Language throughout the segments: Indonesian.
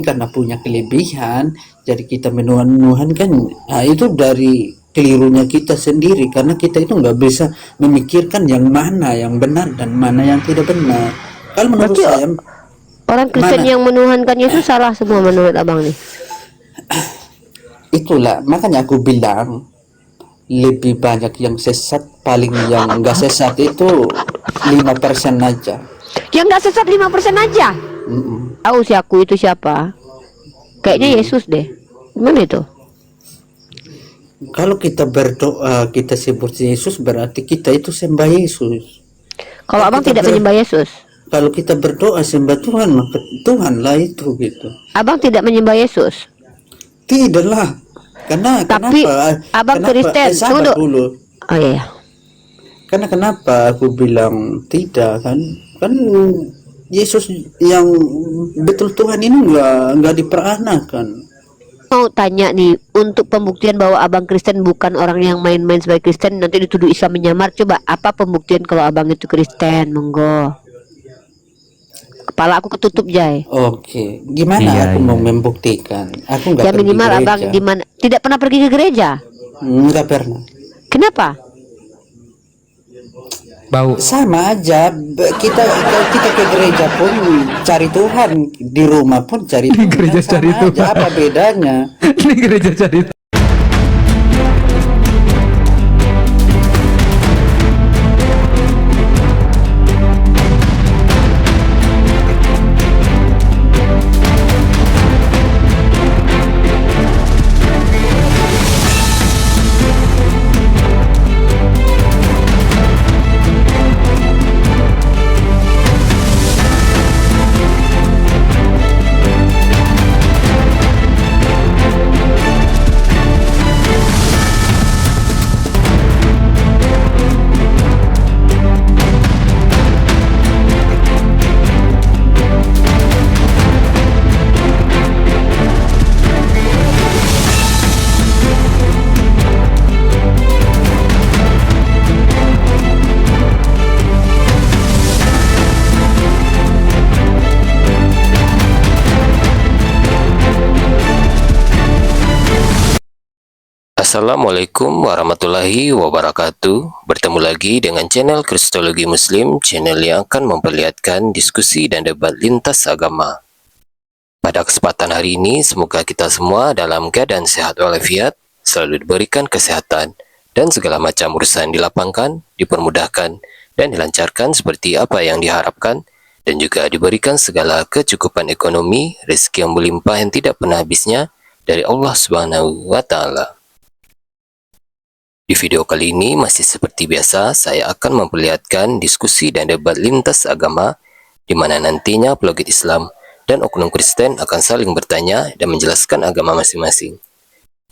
karena punya kelebihan, jadi kita menuhan-nuhan kan. Nah, itu dari kelirunya kita sendiri, karena kita itu nggak bisa memikirkan yang mana yang benar dan mana yang tidak benar. Kalau menurut Berarti saya, orang Kristen mana yang menuhankan Yesus salah semua menurut abang nih. itulah makanya aku bilang lebih banyak yang sesat, paling yang nggak sesat itu 5% aja. Yang nggak sesat 5% aja. Tahu si aku itu siapa? Kayaknya Yesus deh. Gimana itu? Kalau kita berdoa kita sebut Yesus, berarti kita itu sembah Yesus. Kalau abang tidak menyembah Yesus, Kalau kita berdoa sembah Tuhan, maka Tuhanlah itu gitu. abang tidak menyembah Yesus. Tidaklah. Tapi abang Kristen. Sabar dulu. Oh iya. Karena kenapa aku bilang tidak kan? Kan Yesus yang betul Tuhan ini nggak diperanakan. Mau tanya nih, untuk pembuktian bahwa abang Kristen bukan orang yang main-main sebagai Kristen, nanti dituduh Islam menyamar. Coba apa pembuktian kalau abang itu Kristen? Monggo. Kepala aku ketutup, Jai. Oke, gimana Iya, aku iya. mau membuktikan? Aku nggak Ya pergi minimal gereja. abang di mana? Tidak pernah pergi ke gereja. Nggak pernah. Kenapa? Bau. Sama aja. Kita ke gereja pun cari Tuhan, di rumah pun cari Tuhan. gereja Sama cari aja. Tuhan. Apa bedanya? Ini gereja cari. Assalamualaikum warahmatullahi wabarakatuh. Bertemu lagi dengan channel Kristologi Muslim, channel yang akan memperlihatkan diskusi dan debat lintas agama. Pada kesempatan hari ini, semoga kita semua dalam keadaan sehat walafiat, selalu diberikan kesehatan, dan segala macam urusan dilapangkan, dipermudahkan, dan dilancarkan seperti apa yang diharapkan, dan juga diberikan segala kecukupan ekonomi, rezeki yang melimpah yang tidak pernah habisnya dari Allah Subhanahu wa Ta'ala. Di video kali ini masih seperti biasa, saya akan memperlihatkan diskusi dan debat lintas agama, di mana nantinya apologet Islam dan oknum Kristen akan saling bertanya dan menjelaskan agama masing-masing.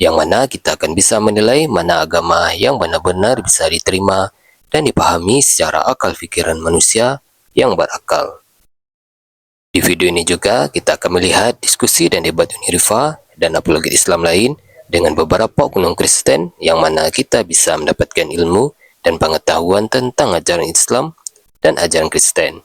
Yang mana kita akan bisa menilai mana agama yang benar-benar bisa diterima dan dipahami secara akal pikiran manusia yang berakal. Di video ini juga kita akan melihat diskusi dan debat Unirifa dan apologet Islam lain dengan beberapa oknum Kristen, yang mana kita bisa mendapatkan ilmu dan pengetahuan tentang ajaran Islam dan ajaran Kristen.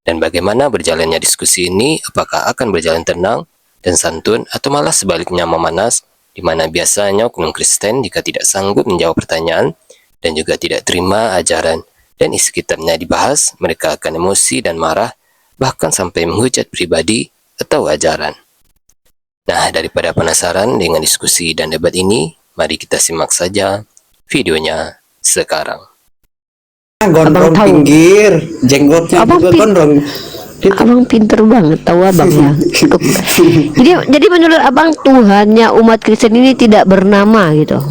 Dan bagaimana berjalannya diskusi ini, apakah akan berjalan tenang dan santun atau malah sebaliknya memanas, di mana biasanya oknum Kristen jika tidak sanggup menjawab pertanyaan dan juga tidak terima ajaran dan isi kitabnya dibahas, mereka akan emosi dan marah, bahkan sampai menghujat pribadi atau ajaran. Nah, daripada penasaran dengan diskusi dan debat ini, mari kita simak saja videonya sekarang. Gondrong Abang tahu. pinggir, jenggotnya Abang juga gondrong. Abang pinter banget, tahu abang ya. Jadi menurut abang Tuhannya umat Kristen ini tidak bernama gitu.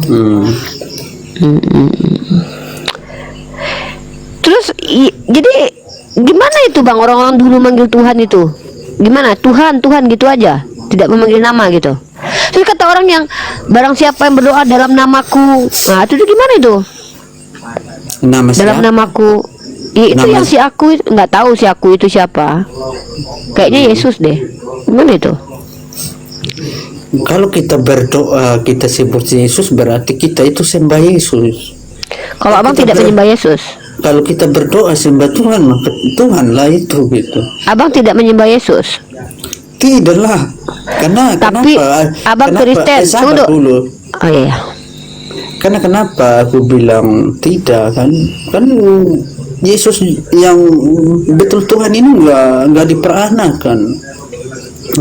Terus jadi gimana itu bang, orang-orang dulu manggil Tuhan itu? Gimana? Tuhan gitu aja, tidak memanggil nama gitu. Terus kata orang yang barang siapa yang berdoa dalam namaku, nah itu gimana itu? Nama Dalam siapa? namaku, itu Nama- yang si aku nggak tahu si aku itu siapa. Kayaknya Yesus deh. Gimana itu? Kalau kita berdoa kita sebut Yesus, berarti kita itu sembah Yesus. Kalau abang Kita tidak menyembah Yesus, Kalau kita berdoa sembah Tuhan, maka Tuhanlah itu gitu. abang tidak menyembah Yesus. Tidaklah. Tapi abang Kristen, sabar tunggu dulu. Oh iya. Karena kenapa aku bilang tidak kan? Kan Yesus yang betul Tuhan ini nggak diperanakan.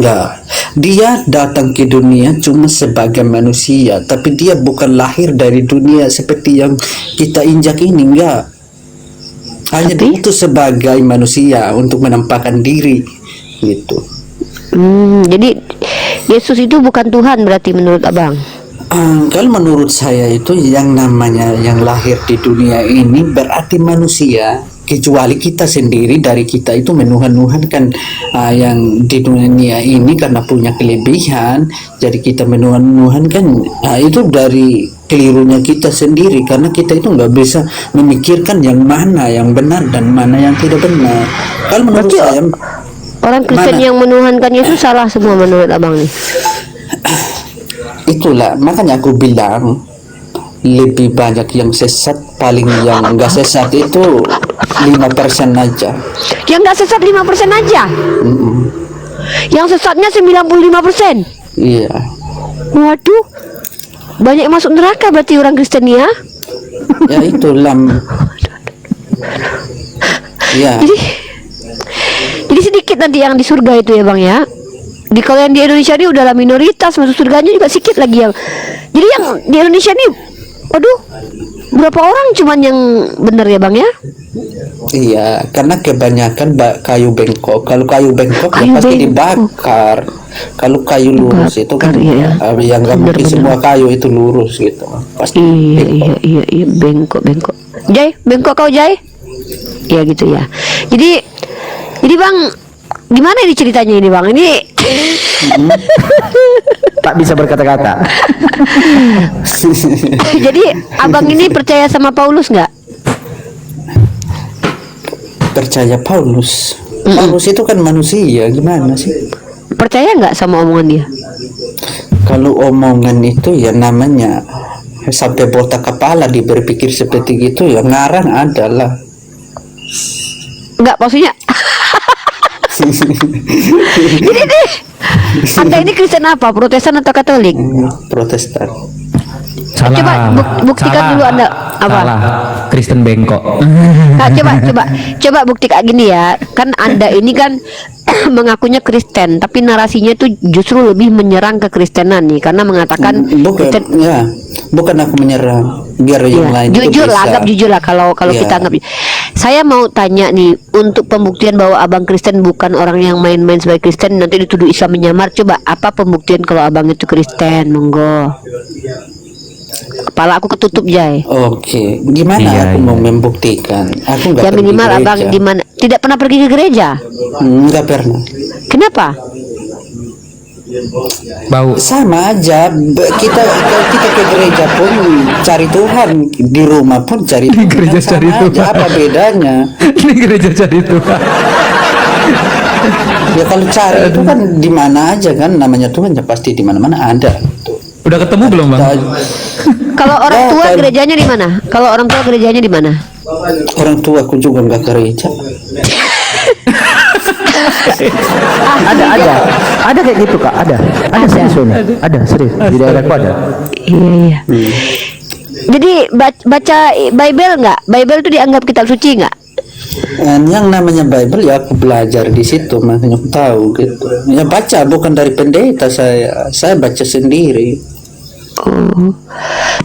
Nggak. Dia datang ke dunia cuma sebagai manusia, tapi dia bukan lahir dari dunia seperti yang kita injak ini, enggak. Hanya Tapi? itu sebagai manusia untuk menampakkan diri gitu. Jadi Yesus itu bukan Tuhan berarti menurut abang? Kalau menurut saya itu yang namanya yang lahir di dunia ini berarti manusia, kecuali kita sendiri dari kita itu menuhan-nuhankan yang di dunia ini karena punya kelebihan, jadi kita menuhan-nuhankan itu dari kelirunya kita sendiri, karena kita itu nggak bisa memikirkan yang mana yang benar dan mana yang tidak benar. Kalau menurut Berarti saya orang Kristen mana? yang menuhankan Yesus salah semua menurut abang nih. Itulah makanya aku bilang lebih banyak yang sesat, paling yang enggak sesat itu 5% aja. Yang nggak sesat 5% aja. Yang sesatnya 95%. Iya. Waduh. Banyak yang masuk neraka berarti orang Kristen ya. Ya itu ya. Jadi sedikit nanti yang di surga itu ya bang ya. Kalau yang di Indonesia ini udahlah minoritas, masuk surganya juga sedikit lagi yang. Jadi yang di Indonesia ini, waduh, berapa orang cuman yang benar ya bang ya? Iya, karena kebanyakan kayu bengkok. Kalau kayu bengkok Kayu ya pasti bengkok. dibakar. Kalau kayu lurus itu kan iya. yang nggak mungkin Bener-bener. semua kayu itu lurus gitu. Pasti bengkok. Iya, bengkok. Jai, bengkok kau Jai? Iya gitu ya. Jadi bang, gimana ini ceritanya ini bang? Ini Tak bisa berkata-kata. jadi abang ini percaya sama Paulus nggak? Percaya Paulus. Paulus itu kan manusia, gimana sih? Percaya nggak sama omongan dia? Kalau omongan itu ya namanya sampai botak kepala dia berpikir seperti gitu ya ngarang adalah. Enggak, maksudnya jadi deh, Anda ini Kristen apa? Protestan atau Katolik? Protestan. Salah. Coba buktikan dulu Anda apa? Salah. Kristen bengkok. Nah, coba buktikan gini ya. Kan Anda ini kan mengakunya Kristen, tapi narasinya itu justru lebih menyerang kekristenan nih, karena mengatakan Bukan, Kristen. ya, bukan aku menyerang, biar yang Ya, lain juga jujur lah, bisa. anggap jujur lah kalau Ya. kita anggap. Saya mau tanya nih, untuk pembuktian bahwa abang Kristen bukan orang yang main-main sebagai Kristen nanti dituduh Islam menyamar. Coba apa pembuktian kalau abang itu Kristen? Monggo. Kepala aku ketutup Jai. Oke, gimana Iya, aku mau iya. membuktikan? Aku nggak Ya pergi minimal gereja. abang di mana? Tidak pernah pergi ke gereja. Nggak pernah. Kenapa? Bau. Sama aja. Kita ke gereja pun cari Tuhan, di rumah pun cari Tuhan. gereja Sama cari aja, Tuhan. apa bedanya? Ini gereja cari Tuhan. Ya kalau cari itu kan di mana aja kan, namanya Tuhan ya pasti di mana-mana ada. Udah ketemu belum bang? Kalau orang tua kan. gerejanya di mana? Kalau orang tua gerejanya di mana? Orang tua aku juga nggak gereja. Ada kayak gitu kak, ada serius ini, ada serius di daerahku ada. Iya. Jadi baca Bible nggak? Bible itu dianggap kitab suci nggak? Dan yang namanya Bible ya aku belajar di situ, makanya aku tahu gitu. Ya baca bukan dari pendeta, saya baca sendiri. Oh.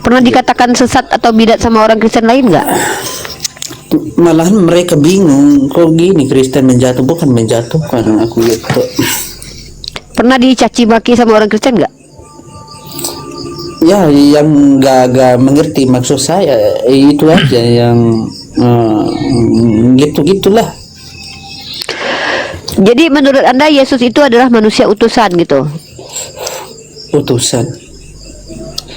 Pernah dikatakan sesat atau bidat sama orang Kristen lain nggak? Malahan mereka bingung, kok gini Kristen menjatuh, bukan menjatuhkan aku gitu. Pernah dicaci maki sama orang Kristen nggak? Ya yang nggak mengerti maksud saya itu aja yang gitu-gitulah. Jadi menurut Anda Yesus itu adalah manusia utusan gitu? Utusan.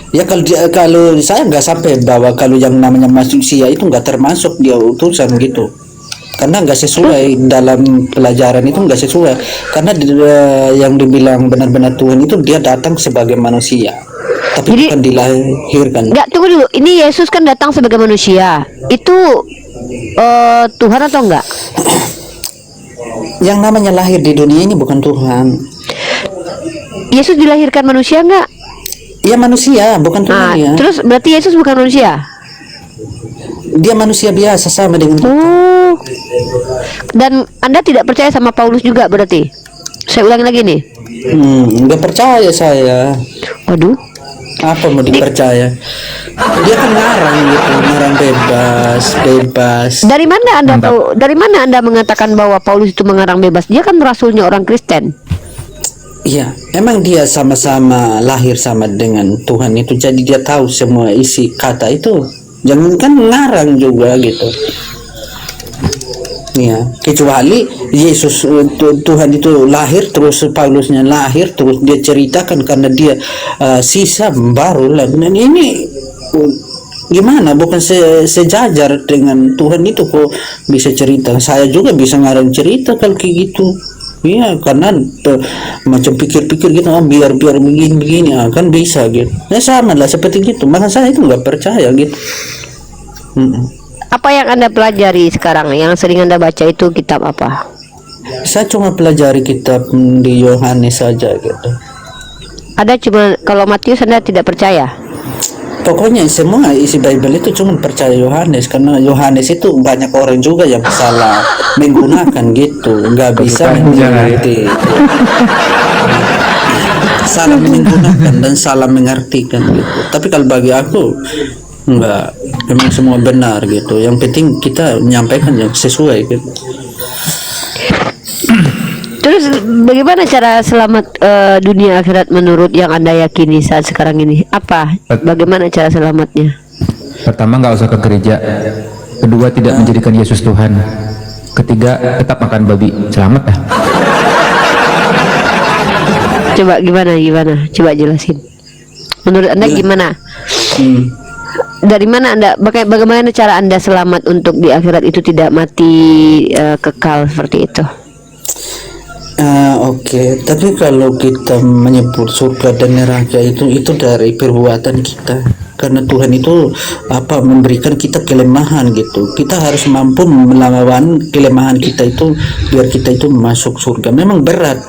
Ya kalau saya nggak sampai bahwa kalau yang namanya manusia itu nggak termasuk dia utusan gitu, karena nggak sesuai dalam pelajaran itu, nggak sesuai, karena yang dibilang benar-benar Tuhan itu dia datang sebagai manusia, tapi Jadi- bukan dilahirkan. Nggak, tunggu dulu. Ini Yesus kan datang sebagai manusia. Itu Tuhan atau enggak? Yang namanya lahir di dunia ini bukan Tuhan. Yesus dilahirkan manusia nggak? Iya manusia, bukan Nah, Tuhan ya. terus berarti Yesus bukan manusia? Dia manusia biasa sama dengan kita. Oh, dan Anda tidak percaya sama Paulus juga berarti? Saya ulangi lagi nih. Nggak percaya saya. Waduh, Apa mau dipercaya? Dia kan ngarang gitu, ngarang bebas. dari mana Anda tahu? Dari mana Anda mengatakan bahwa Paulus itu mengarang bebas? Dia kan rasulnya orang Kristen. Iya, emang dia sama-sama lahir sama dengan Tuhan itu, jadi dia tahu semua isi kata itu. Jangan kan ngarang juga gitu. Iya, kecuali Yesus Tuhan itu lahir terus Paulusnya lahir terus dia ceritakan karena dia sisa baru lah. Dan ini gimana? Bukan sejajar dengan Tuhan itu kok bisa cerita. Saya juga bisa ngarang cerita kalau kayak gitu. Iya, karena macam pikir-pikir gitu, biar begini kan bisa gitu. Ya sama lah seperti gitu. Maka saya itu nggak percaya gitu. Apa yang Anda pelajari sekarang? Yang sering Anda baca itu kitab apa? Saya cuma pelajari kitab di Yohanes saja gitu. Ada cuma kalau Matius Anda tidak percaya? Pokoknya semua isi Bible itu cuma percaya Yohanes, karena Yohanes itu banyak orang juga yang salah menggunakan gitu, nggak bisa mengerti, salah menggunakan dan salah mengartikan gitu. Tapi kalau bagi aku nggak, memang semua benar gitu. Yang penting kita menyampaikan yang sesuai gitu. Terus bagaimana cara selamat dunia akhirat menurut yang Anda yakini saat sekarang ini? Apa? Bagaimana cara selamatnya? Pertama, nggak usah ke gereja. Kedua, tidak menjadikan Yesus Tuhan. Ketiga, tetap makan babi. Selamat dah. Coba gimana? Coba jelasin. Menurut Anda gimana? Dari mana Anda? Bagaimana cara Anda selamat untuk di akhirat itu tidak mati kekal seperti itu? Oke. Tapi kalau kita menyebut surga dan neraka itu dari perbuatan kita. Karena Tuhan itu memberikan kita kelemahan gitu. Kita harus mampu melawan kelemahan kita itu biar kita itu masuk surga. Memang berat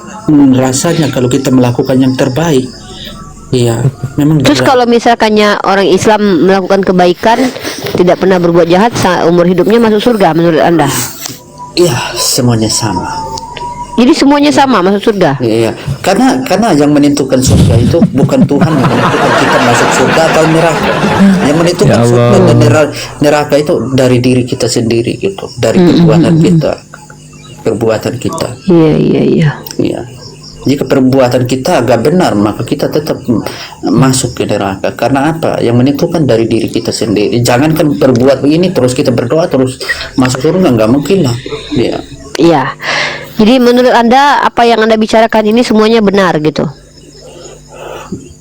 rasanya kalau kita melakukan yang terbaik. Iya, memang Terus berat. kalau misalkannya orang Islam melakukan kebaikan, tidak pernah berbuat jahat, umur hidupnya masuk surga menurut Anda? Iya, semuanya sama. Jadi semuanya sama masuk surga? Iya, karena yang menentukan surga itu bukan Tuhan yang menentukan kita masuk surga atau neraka. Yang menentukan Ya Allah. surga dan neraka itu dari diri kita sendiri gitu, dari perbuatan kita. Iya. Iya. Jika perbuatan kita agak benar, maka kita tetap masuk ke neraka. Karena apa? Yang menentukan dari diri kita sendiri. Jangankan berbuat begini terus kita berdoa terus masuk surga, nggak mungkin lah. Iya. Iya. Jadi menurut Anda apa yang Anda bicarakan ini semuanya benar gitu?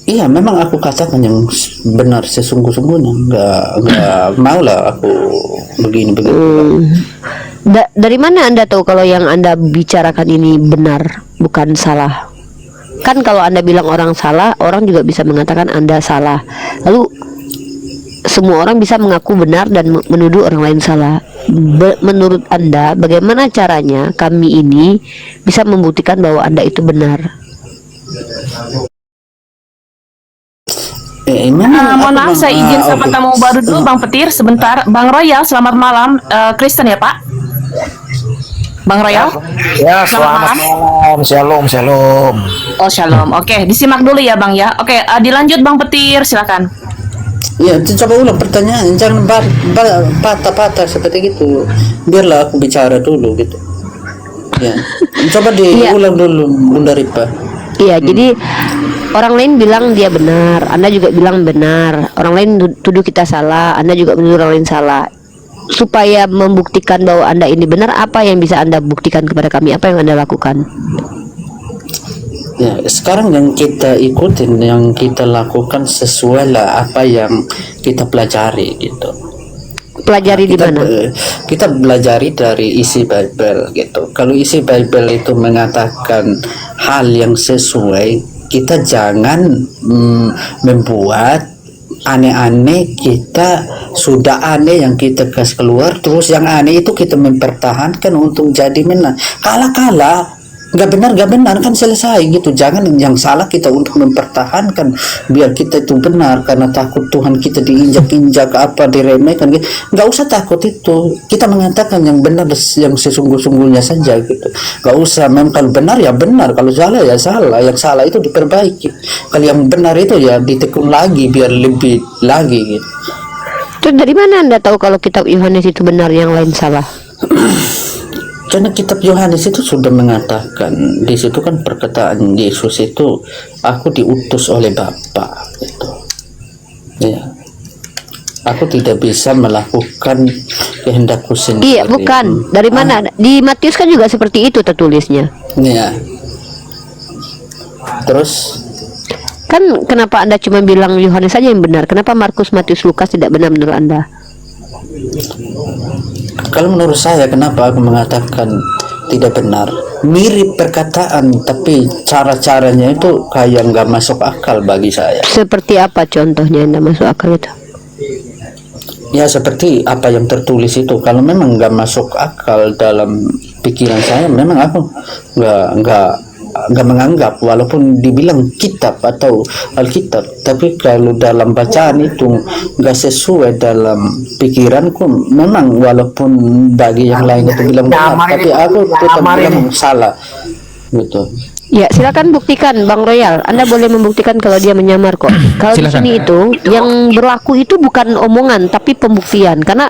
Iya, memang aku katakan yang benar sesungguh-sungguhnya. Nggak mau lah aku begini. Dari mana Anda tahu kalau yang Anda bicarakan ini benar, bukan salah? Kan kalau Anda bilang orang salah, orang juga bisa mengatakan Anda salah. Lalu semua orang bisa mengaku benar dan menuduh orang lain salah. Menurut Anda, bagaimana caranya kami ini bisa membuktikan bahwa Anda itu benar? Mohon maaf, saya izin sama tamu baru dulu, Bang Petir, sebentar. Bang Royal, selamat malam. Kristen ya, Pak? Bang Royal? Ya, selamat malam. Shalom. Oh, shalom. Oke, disimak dulu ya, Bang ya. Oke, dilanjut Bang Petir, silakan. Ya, coba ulang pertanyaan, jangan patah-patah seperti gitu. Biarlah aku bicara dulu gitu. Ya, coba diulang dulu, Bunda Ripa. Iya, jadi orang lain bilang dia benar, Anda juga bilang benar. Orang lain tuduh kita salah, Anda juga menuduh orang lain salah. Supaya membuktikan bahwa Anda ini benar, apa yang bisa Anda buktikan kepada kami? Apa yang Anda lakukan? Ya, sekarang yang kita ikutin, yang kita lakukan sesuai lah apa yang kita pelajari gitu. Pelajari di mana? Kita belajari dari isi Bible gitu. Kalau isi Bible itu mengatakan hal yang sesuai, kita jangan membuat aneh-aneh. Kita sudah aneh yang kita kasih keluar, terus yang aneh itu kita mempertahankan untuk jadi menang. Kalah nggak benar kan selesai gitu. Jangan yang salah kita untuk mempertahankan biar kita itu benar karena takut Tuhan kita diinjak-injak apa diremehkan gitu. Nggak usah takut itu, kita mengatakan yang benar yang sesungguh-sungguhnya saja gitu. Nggak usah, memang kalau benar ya benar, kalau salah ya salah, yang salah itu diperbaiki, kalau yang benar itu ya ditekun lagi biar lebih lagi gitu. Terus dari mana Anda tahu kalau kitab Yohanes itu benar, yang lain salah? Karena kitab Yohanes itu sudah mengatakan, di situ kan perkataan Yesus itu, aku diutus oleh Bapa gitu. Ya. Aku tidak bisa melakukan kehendakku sendiri. Iya, bukan. Dari mana? Di Matius kan juga seperti itu tertulisnya. Ya. Terus Kan kenapa Anda cuma bilang Yohanes saja yang benar? Kenapa Markus, Matius, Lukas tidak benar menurut Anda? kalau menurut saya, kenapa aku mengatakan tidak benar? Mirip perkataan, tapi cara-caranya itu kayak nggak masuk akal bagi saya. Seperti apa contohnya Anda masuk akal itu? Ya seperti apa yang tertulis itu. Kalau memang nggak masuk akal dalam pikiran saya, memang aku nggak menganggap, walaupun dibilang kitab atau Alkitab, tapi kalau dalam bacaan itu nggak sesuai dalam pikiranku, memang walaupun bagi yang lain itu bilang benar, tapi aku tetap bilang salah gitu. Ya, silakan buktikan, Bang Royal. Anda boleh membuktikan kalau dia menyamar kok. Kalau di Silakan. sini itu yang berlaku itu bukan omongan, tapi pembuktian. Karena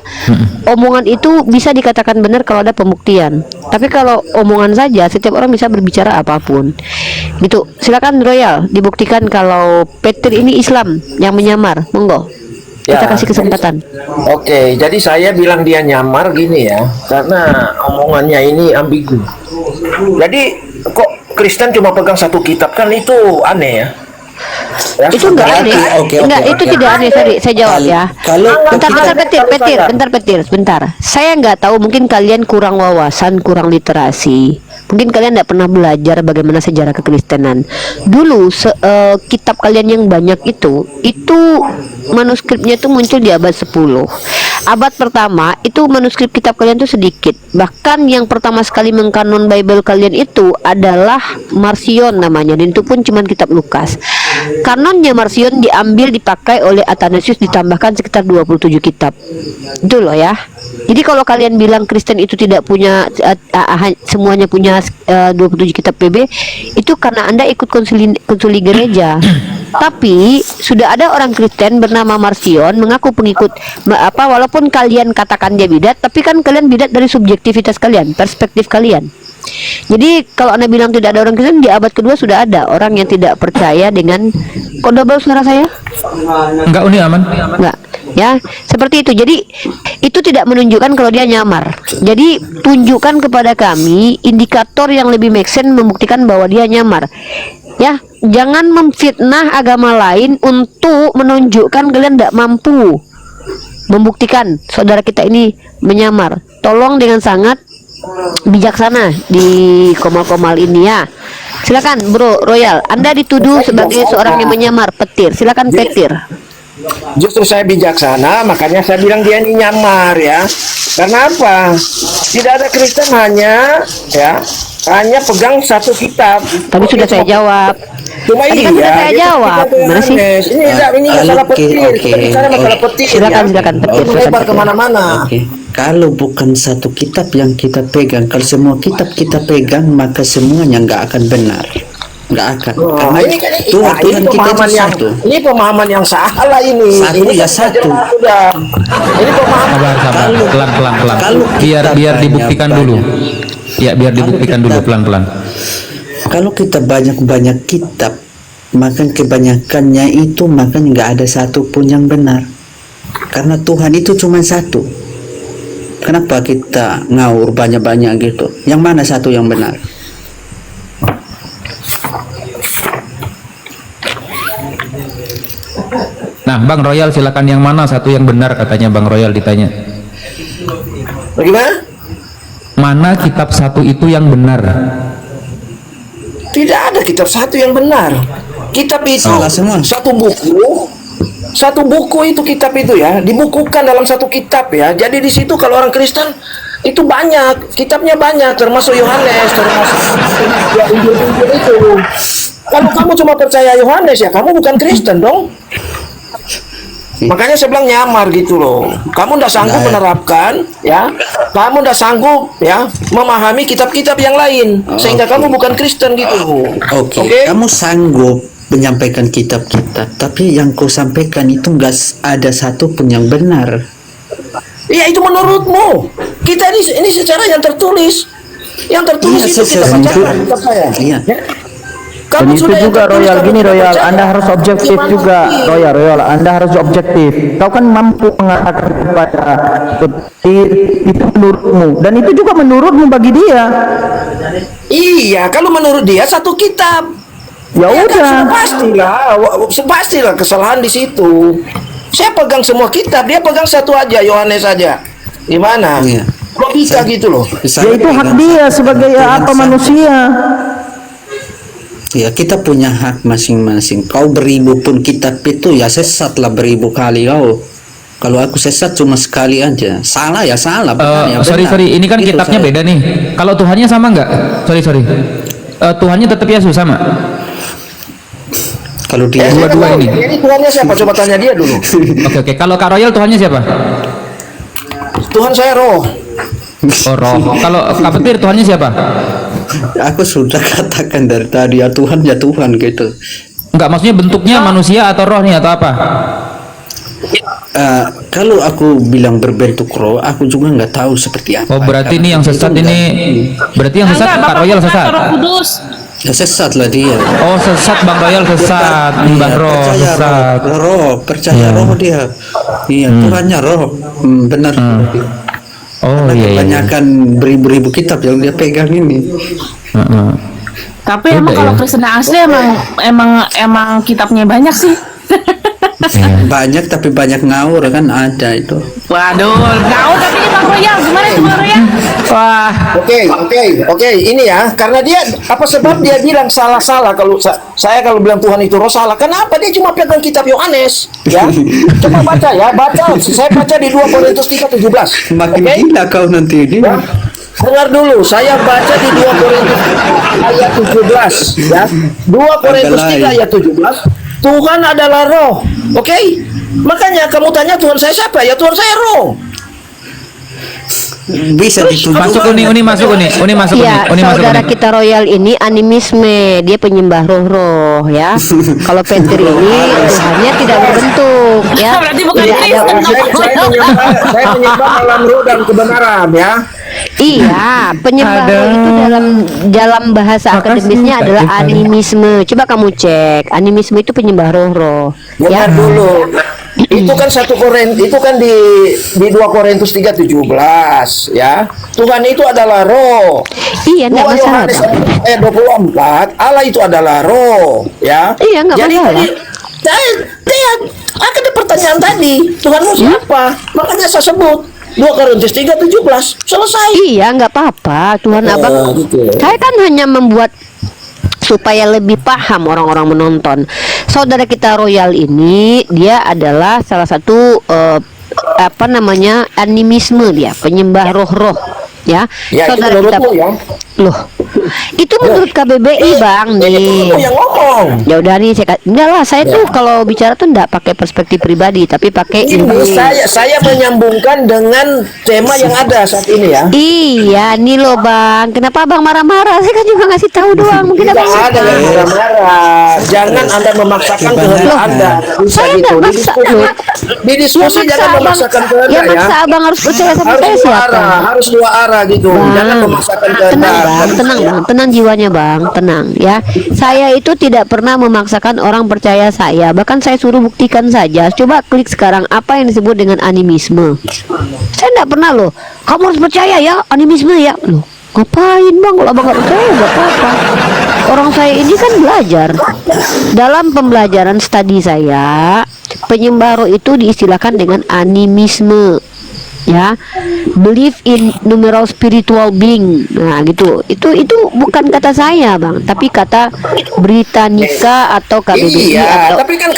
omongan itu bisa dikatakan benar kalau ada pembuktian. Tapi kalau omongan saja, setiap orang bisa berbicara apapun. Gitu. Silakan Royal, dibuktikan kalau Petir ini Islam yang menyamar. Monggo. Kita Ya. kasih kesempatan. Oke, jadi saya bilang dia nyamar gini ya, karena omongannya ini ambigu. Jadi kok Kristen cuma pegang satu kitab, kan itu aneh ya. Ya, Itu enggak aneh. Oke, Enggak, itu tidak aneh. Sorry, saya jawab ya. Kalau Bentar, kita- Petir, sebentar. Saya nggak tahu, mungkin kalian kurang wawasan, kurang literasi. Mungkin kalian tidak pernah belajar bagaimana sejarah kekristenan. Dulu kitab kalian yang banyak itu manuskripnya itu muncul di abad 10. Abad pertama itu manuskrip kitab kalian itu sedikit. Bahkan yang pertama sekali mengkanon Bible kalian itu adalah Marcion namanya, dan itu pun cuma kitab Lukas. Kanonnya Marcion diambil dipakai oleh Athanasius, ditambahkan sekitar 27 kitab. Itu loh ya. Jadi kalau kalian bilang Kristen itu tidak punya semuanya punya 27 kitab PB, itu karena Anda ikut konsili gereja. Tapi sudah ada orang Kristen bernama Marcion mengaku pengikut walaupun kalian katakan dia bidat, tapi kan kalian bidat dari subjektivitas kalian, perspektif kalian. Jadi kalau Anda bilang tidak ada orang Kristen, di abad kedua sudah ada orang yang tidak percaya dengan double suara saya? Enggak, Uni aman. Enggak. Ya, seperti itu. Jadi itu tidak menunjukkan kalau dia nyamar. Jadi tunjukkan kepada kami indikator yang lebih make sense membuktikan bahwa dia nyamar. Ya, jangan memfitnah agama lain untuk menunjukkan kalian tidak mampu membuktikan saudara kita ini menyamar. Tolong dengan sangat bijaksana di komal-komal ini ya. Silakan Bro Royal, Anda dituduh sebagai seorang yang menyamar. Petir, silakan Petir. Justru saya bijaksana, makanya saya bilang dia ini nyamar ya. Karena apa? Tidak ada Kristen hanya pegang satu kitab. Tadi sudah saya jawab. Cuma Tadi kan sudah saya dia jawab. kita Gimana sih? Ini masalah Oke, petir. oke, Kita bicara masalah oke. petir. Silakan, ya. silakan, Petir, Itu silakan, lebar Petir. kemana-mana. Oke. Kalau bukan satu kitab yang kita pegang, kalau semua kitab kita pegang, maka semuanya nggak akan benar, nggak akan. Karena Ini kan Tuhan kita itu pemahaman yang satu. pemahaman yang salah ini. Satu Ini ya kan satu. Sudah. Ini pemahaman. Sabar, pelan. Kalau Biar kita dibuktikan banyak- dulu. Ya, biar Kalau dibuktikan kita- dulu pelan-pelan. Kalau kita banyak kitab, maka kebanyakannya itu maka nggak ada satu pun yang benar. Karena Tuhan itu cuma satu. Kenapa kita ngawur banyak-banyak gitu? Yang mana satu yang benar? Nah, Bang Royal silakan, yang mana satu yang benar katanya Bang Royal ditanya. Bagaimana? Mana kitab satu itu yang benar? Tidak ada kitab satu yang benar. Kitab itu Salah semua. satu buku itu kitab itu ya, dibukukan dalam satu kitab ya. Jadi di situ kalau orang Kristen Itu banyak, kitabnya banyak, termasuk Yohanes, termasuk Injil-Injil itu. Kalau kamu cuma percaya Yohanes ya kamu bukan Kristen dong. Makanya saya bilang nyamar gitu loh. Kamu udah sanggup menerapkan, ya. Kamu udah sanggup, ya, memahami kitab-kitab yang lain, sehingga kamu bukan Kristen gitu. Oke, kamu sanggup menyampaikan kitab-kitab, tapi yang kau sampaikan itu nggak ada satu pun yang benar. Iya, itu menurutmu. Kita ini secara yang tertulis. Yang tertulis Iya, itu kita bacakan kitab saya. Iya. Ya. Dan Kamu itu sudah yang juga tertulis, Royal kamu gini tidak Royal, baca. Anda harus objektif Gimana juga mungkin? Royal, Anda harus objektif. Kau kan mampu mengatakan kepada petir itu menurutmu, dan itu juga menurutmu bagi dia. Iya, kalau menurut dia satu kitab. Ya kan, udah. sudah pastilah kesalahan di situ. Saya pegang semua kitab, dia pegang satu aja, Yohanes saja. Gimana? Iya. Logika gitu loh. Ya itu hak dia sebagai apa manusia. Ya, kita punya hak masing-masing. Kau beribu pun kitab itu ya sesat lah beribu kali kau. Kalau aku sesat cuma sekali aja. Salah ya salah, benar ya benar. Sorry, ini kan Itu kitabnya saya. beda nih. Kalau Tuhannya sama nggak? Sorry. Tuhannya tetap Yesus sama. Kalau dia Saya Dua-dua tahu, ini. Ini Tuhannya siapa? Coba tanya dia dulu. Oke. Kalau Kak Royal Tuhannya siapa? Tuhan saya roh. Oh, roh. Kalau Kak Petir Tuhannya siapa? aku sudah katakan dari tadi ya Tuhan gitu. Enggak, maksudnya bentuknya manusia atau roh nih atau apa? Kalau aku bilang berbentuk roh, aku juga nggak tahu seperti apa. Oh, berarti Karena ini yang itu sesat nggak- ini. Berarti yang sesat Enggak, Kak Bapak Royal bukan sesat. Roh Kudus. Ya sesat lah dia. Oh, sesat Bang Royal sesat. Mbah Iya, roh percaya sesat. percaya Iya. roh dia. Iya, Tuhannya roh. Benar. Oh Karena iya. kebanyakan beribu-ribu kitab yang dia pegang ini. Heeh. Tapi emang Beda kalau ya? Kristen asli emang kitabnya banyak sih. Iya. Banyak tapi banyak ngawur kan ada itu. Waduh, tahu tapi ini Bang Royal gimana itu Bang Royal? Wah, Oke. Ini ya, karena dia apa sebab dia bilang salah kalau saya kalau bilang Tuhan itu roh salah. Kenapa dia cuma pegang kitab Yohanes? Ya, coba baca ya, baca. Saya baca di 2 Korintus 3:17. Makin Oke? gila kau nanti ini. Ya. Dengar dulu, saya baca di 2 Korintus ayat 17 ya. 2 Korintus 3 ayat 17. Tuhan adalah roh. Oke? Makanya kamu tanya Tuhan saya siapa? Ya Tuhan saya roh. Bisa ditunjukkan. Masuk Uni masuk Uni masuk Iya, Uni masuk saudara Uni. kita Royal ini animisme, dia penyembah roh-roh ya. Kalau Peter ini Tuhannya tidak berbentuk ya. Berarti bukan Tidak ada Kristen. wujud. Saya menyembah dalam roh dan kebenaran ya. Iya, penyembah roh itu dalam bahasa akademisnya adalah animisme. Coba kamu cek, animisme itu penyembah roh-roh ya. Dengar dulu. Itu kan 1 Korintus, itu kan di 2 Korintus 3:17 ya. Tuhan itu adalah roh. Iya, enggak 2 masalah, Yohanes Bang. ayat 24, Allah itu adalah roh, ya. Iya, enggak Jadi masalah. saya akan ada pertanyaan tadi, Tuhanmu siapa? Makanya saya sebut 2 Korintus 3:17. Selesai. Iya, nggak apa-apa. Tuhan Abang, gitu. saya kan hanya membuat supaya lebih paham orang-orang menonton. Saudara kita Royal ini dia adalah salah satu animisme, dia penyembah roh-roh ya. Ya, itu Saudara kita menurutmu ya. loh. Itu menurut KBBI Bang Itu nih. kamu yang ngomong. Ya udah nih enggak lah, saya tuh kalau bicara tuh enggak pakai perspektif pribadi tapi pakai Ini saya menyambungkan dengan tema yang ada saat ini ya. Iya nih loh Bang, kenapa Bang marah-marah? Saya kan juga ngasih tahu doang, mungkin Tidak Abang ada yang marah-marah. Jangan Anda memaksakan kehendak Loh, Anda. Bisa saya gitu. nggak maksa loh. Di diskusi Yang jangan maksa memaksakan Abang, kehendak yang ya. maksa Abang harus percaya sama Harus saya dua siapa? arah, harus 2 arah gitu. Jangan memaksakan kehendak. Tenang Bang, tenang jiwanya Bang, tenang ya. Saya itu tidak pernah memaksakan orang percaya saya, bahkan saya suruh buktikan saja. Coba klik sekarang apa yang disebut dengan animisme. Saya tidak pernah loh. Kamu harus percaya ya animisme ya. Loh, ngapain Bang? Kalau Abang nggak percaya nggak apa-apa. Orang saya ini kan belajar. Dalam pembelajaran studi saya, penyembah roh itu diistilahkan dengan animisme. ya, believe in numeral spiritual being. Nah gitu, itu bukan kata saya bang, tapi kata Britannica atau KBBI Iya, atau tapi kan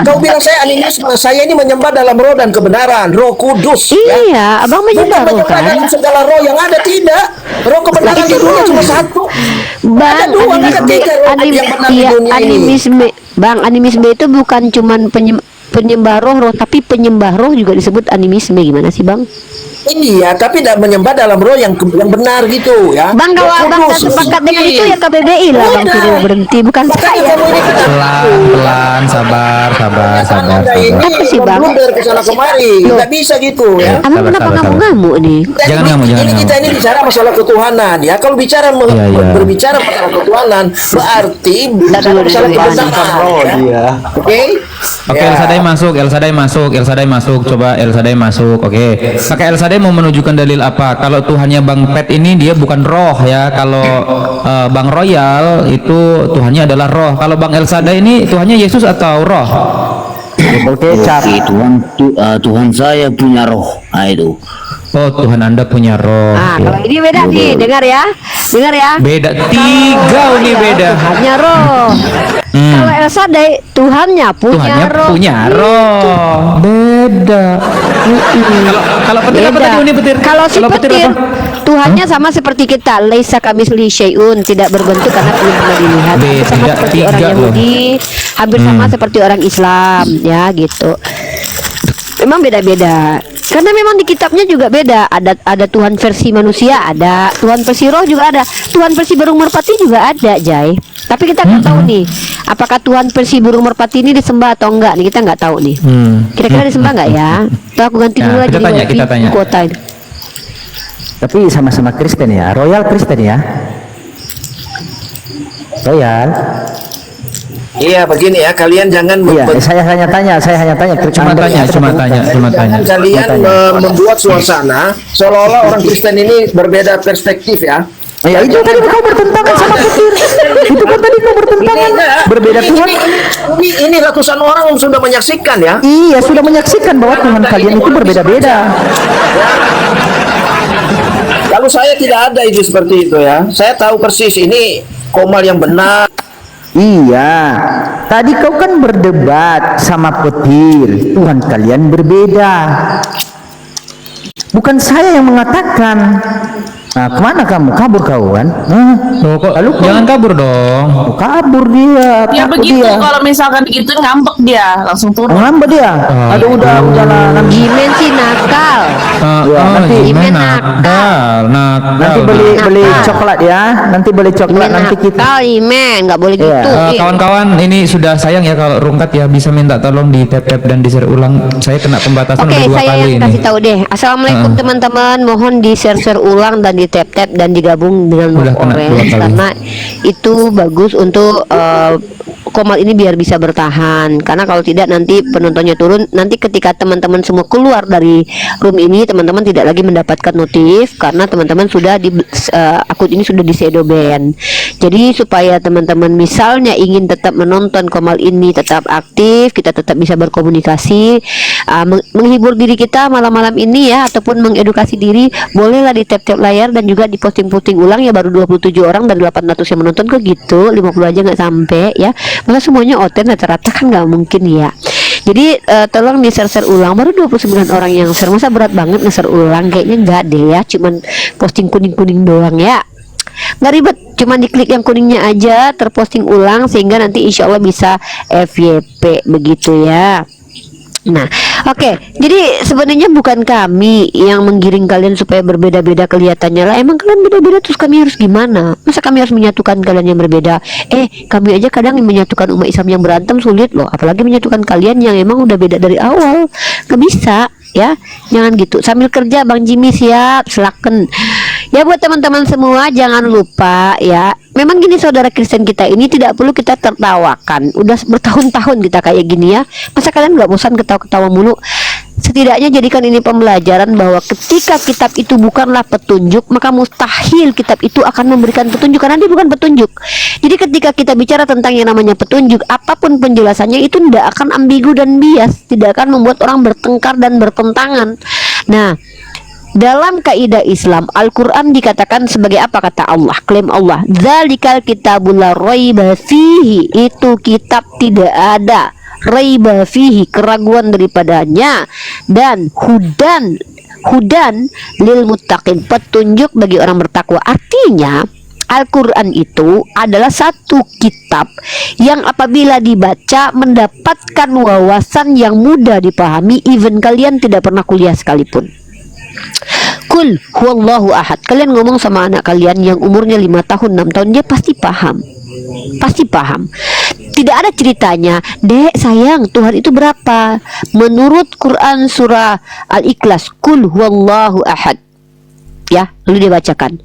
kau bilang saya animisme. Saya ini menyembah dalam roh dan kebenaran, Roh Kudus. Ya. iya, abang Bukan menyembah roh menyembah kan? dalam segala roh yang ada, tidak. Roh kebenaran Itu di dunia doang. cuma satu. Ada Bang, dua, ada tiga roh yang benar di iya, dunia ini. animisme, bang, animisme itu bukan cuman penyembah roh, tapi penyembah roh juga disebut animisme. Gimana sih bang? Iya, tapi tidak menyembah dalam roh yang benar gitu ya. Bang, kalau Roh abang Kudus. tak sepakat dengan itu ya KBBI lah bang, Udah. suruh berhenti, bukan Makanya saya. kamu ini Pelan, sabar, Anda ini Apa sih, Bang? blunder ke sana kemari. Loh. Nggak bisa gitu ya. Abang Sabar, kenapa sabar, sabar. ngamuk-ngamuk nih? Jangan ngamuk, jangan Ini kita ngamuk. ini bicara masalah ketuhanan ya. Kalau bicara Iya, iya. berbicara masalah ketuhanan berarti bicara dulu, masalah dulu, kebenaran. Ya. Oke? Oke, Ya. El Sadai masuk, El Sadai masuk, El Sadai masuk. Coba El Sadai masuk. Oke. Maka El Sadai mau menunjukkan dalil apa? Kalau Tuhannya Bang Pet ini dia bukan roh ya. Kalau Bang Royal itu Tuhannya adalah roh. Kalau Bang El Sadai ini Tuhannya Yesus atau roh? Botol kecap. Oke, Tuhan saya punya roh. Nah, itu. Oh, Tuhan Anda punya roh. Ah, Ya. kalau ini beda nih, dengar ya, dengar ya. Beda, tiga ini beda. Tuhannya roh. Kalau El Sadai, Tuhannya punya Tuhannya roh. punya roh. Beda. Kalau petir apa tadi Uni petir? Kalau si petir, apa? Tuhannya sama seperti kita, laisa kamisli syai'un, tidak berbentuk karena belum pernah dilihat. Hampir sama Beda, seperti tiga orang loh. Yahudi, hampir sama seperti orang Islam, ya gitu. Memang beda-beda. Karena memang di kitabnya juga beda. Ada Tuhan versi manusia, ada Tuhan versi roh juga ada. Tuhan versi burung merpati juga ada, Jai. Tapi kita nggak tahu nih, apakah Tuhan versi burung merpati ini disembah atau enggak nih, kita nggak tahu nih. Kira-kira disembah nggak ya? Tuh aku ganti Nah, dulu aja kita di tanya, wifi kita tanya. kuota ini. Tapi sama-sama Kristen ya, Royal Kristen ya. Royal. Iya, begini ya, kalian jangan Iya, saya hanya tanya. Cuma tanya. jangan kalian membuat suasana seolah-olah orang Kristen ini berbeda perspektif ya. Ya itu tadi kau bertentangan sama petir. Itu kan tadi kau bertentangan. Berbeda Tuhan. Ini ratusan orang sudah menyaksikan ya. Iya, sudah menyaksikan bahwa Tuhan kalian itu berbeda-beda. Kalau saya tidak ada ide seperti itu ya. Saya tahu persis ini Komal yang benar. Iya, tadi kau kan berdebat sama petir. Tuhan kalian berbeda. Bukan saya yang mengatakan. Nah, kemana kamu? Kabur kau kan? Loh, kok Lalu kau- jangan kabur dong. Oh, kabur dia. Ya takut begitu, dia. kalau misalkan gitu ngambek dia langsung turun. Ngambek dia. Aduh, udahlah. Jimen sih nakal. Ya, nanti- gimana? nakal. Nakal. Nanti beli Nakal. coklat ya. Nanti beli coklat Jimen nanti kita. nakal, Jimen, nggak boleh Iya. gitu. Kawan-kawan, ini sudah sayang ya kalau Rungkat ya bisa minta tolong di tap-tap dan di share ulang. Saya kena pembatasan Oke, udah 2 saya kali yang ini. kasih tahu deh. Assalamualaikum teman-teman. Mohon di share ulang dan di tap dan digabung dengan Udah Move kena 2 Orange kali. karena itu bagus untuk Komal ini biar bisa bertahan. Karena kalau tidak nanti penontonnya turun. Nanti ketika teman-teman semua keluar dari room ini, teman-teman tidak lagi mendapatkan notif karena teman-teman sudah di akun ini sudah di shadow ban. Jadi supaya teman-teman misalnya ingin tetap menonton Komal ini tetap aktif, kita tetap bisa berkomunikasi, menghibur diri kita malam-malam ini ya, ataupun mengedukasi diri, bolehlah di tap-tap layar dan juga di posting-posting ulang ya. Baru 27 orang dari 800 yang menonton kok gitu, 50 aja nggak sampai ya. Maka semuanya oten rata-rata kan nggak mungkin ya. Jadi tolong di share ulang. Baru 29 orang yang share, masa berat banget nge-share ulang? Kayaknya enggak deh ya, cuman posting kuning-kuning doang ya. Nggak ribet, cuman diklik yang kuningnya aja, terposting ulang sehingga nanti insya Allah bisa FYP begitu ya. Nah, oke. Jadi sebenarnya bukan kami yang menggiring kalian supaya berbeda-beda kelihatannya lah. Emang kalian beda-beda terus kami harus gimana? Masa kami harus menyatukan kalian yang berbeda? Kami aja kadang menyatukan umat Islam yang berantem sulit loh. Apalagi menyatukan kalian yang emang udah beda dari awal. Gak bisa ya. Jangan gitu. Sambil kerja Bang Jimmy siap, silakan. Ya buat teman-teman semua jangan lupa ya. Memang gini saudara Kristen kita ini tidak perlu kita tertawakan. Udah bertahun-tahun kita kayak gini ya. Masa kalian nggak bosan ketawa-ketawa mulu? Setidaknya jadikan ini pembelajaran bahwa ketika kitab itu bukanlah petunjuk, maka mustahil kitab itu akan memberikan petunjuk karena dia bukan petunjuk. Jadi ketika kita bicara tentang yang namanya petunjuk, apapun penjelasannya itu tidak akan ambigu dan bias, tidak akan membuat orang bertengkar dan bertentangan. Nah, Dalam kaidah Islam, Al-Quran dikatakan sebagai apa kata Allah? Klaim Allah, Dzalikal kitabul la raiba fihi, itu kitab tidak ada raiba fihi, keraguan daripadanya, dan hudan lil muttaqin, petunjuk bagi orang bertakwa. Artinya Al-Quran itu adalah satu kitab yang apabila dibaca mendapatkan wawasan yang mudah dipahami, even kalian tidak pernah kuliah sekalipun. Kul huwallahu ahad, kalian ngomong sama anak kalian yang umurnya 5 tahun 6 tahun, dia pasti paham. Pasti paham. Tidak ada ceritanya, "Dek sayang, Tuhan itu berapa?" Menurut Quran surah Al-Ikhlas, kul huwallahu ahad, ya, lalu dia bacakan.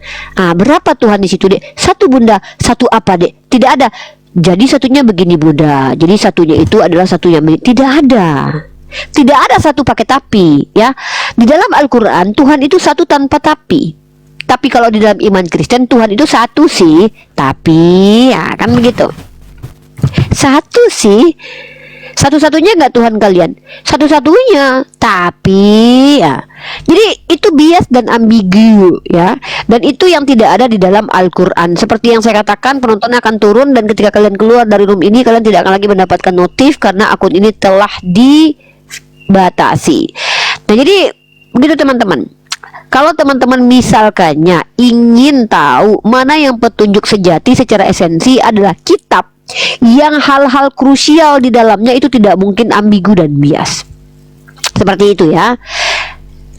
Berapa Tuhan di situ, Dek? Satu bunda, satu apa, Dek? Tidak ada. Jadi satunya begini bunda, jadi satunya itu adalah satu yang tidak ada. Tidak ada satu pakai tapi, ya. Di dalam Al-Quran Tuhan itu satu tanpa tapi. Tapi kalau di dalam iman Kristen Tuhan itu satu sih, tapi ya kan begitu. Satu sih, satu-satunya nggak Tuhan kalian, satu-satunya, tapi ya. Jadi itu bias dan ambigu, ya. Dan itu yang tidak ada di dalam Al-Quran. Seperti yang saya katakan, penonton akan turun, dan ketika kalian keluar dari room ini, kalian tidak akan lagi mendapatkan notif karena akun ini telah dibatasi. Nah, jadi begitu teman-teman. Kalau teman-teman misalkannya ingin tahu mana yang petunjuk sejati secara esensi adalah kitab yang hal-hal krusial di dalamnya itu tidak mungkin ambigu dan bias. Seperti itu ya.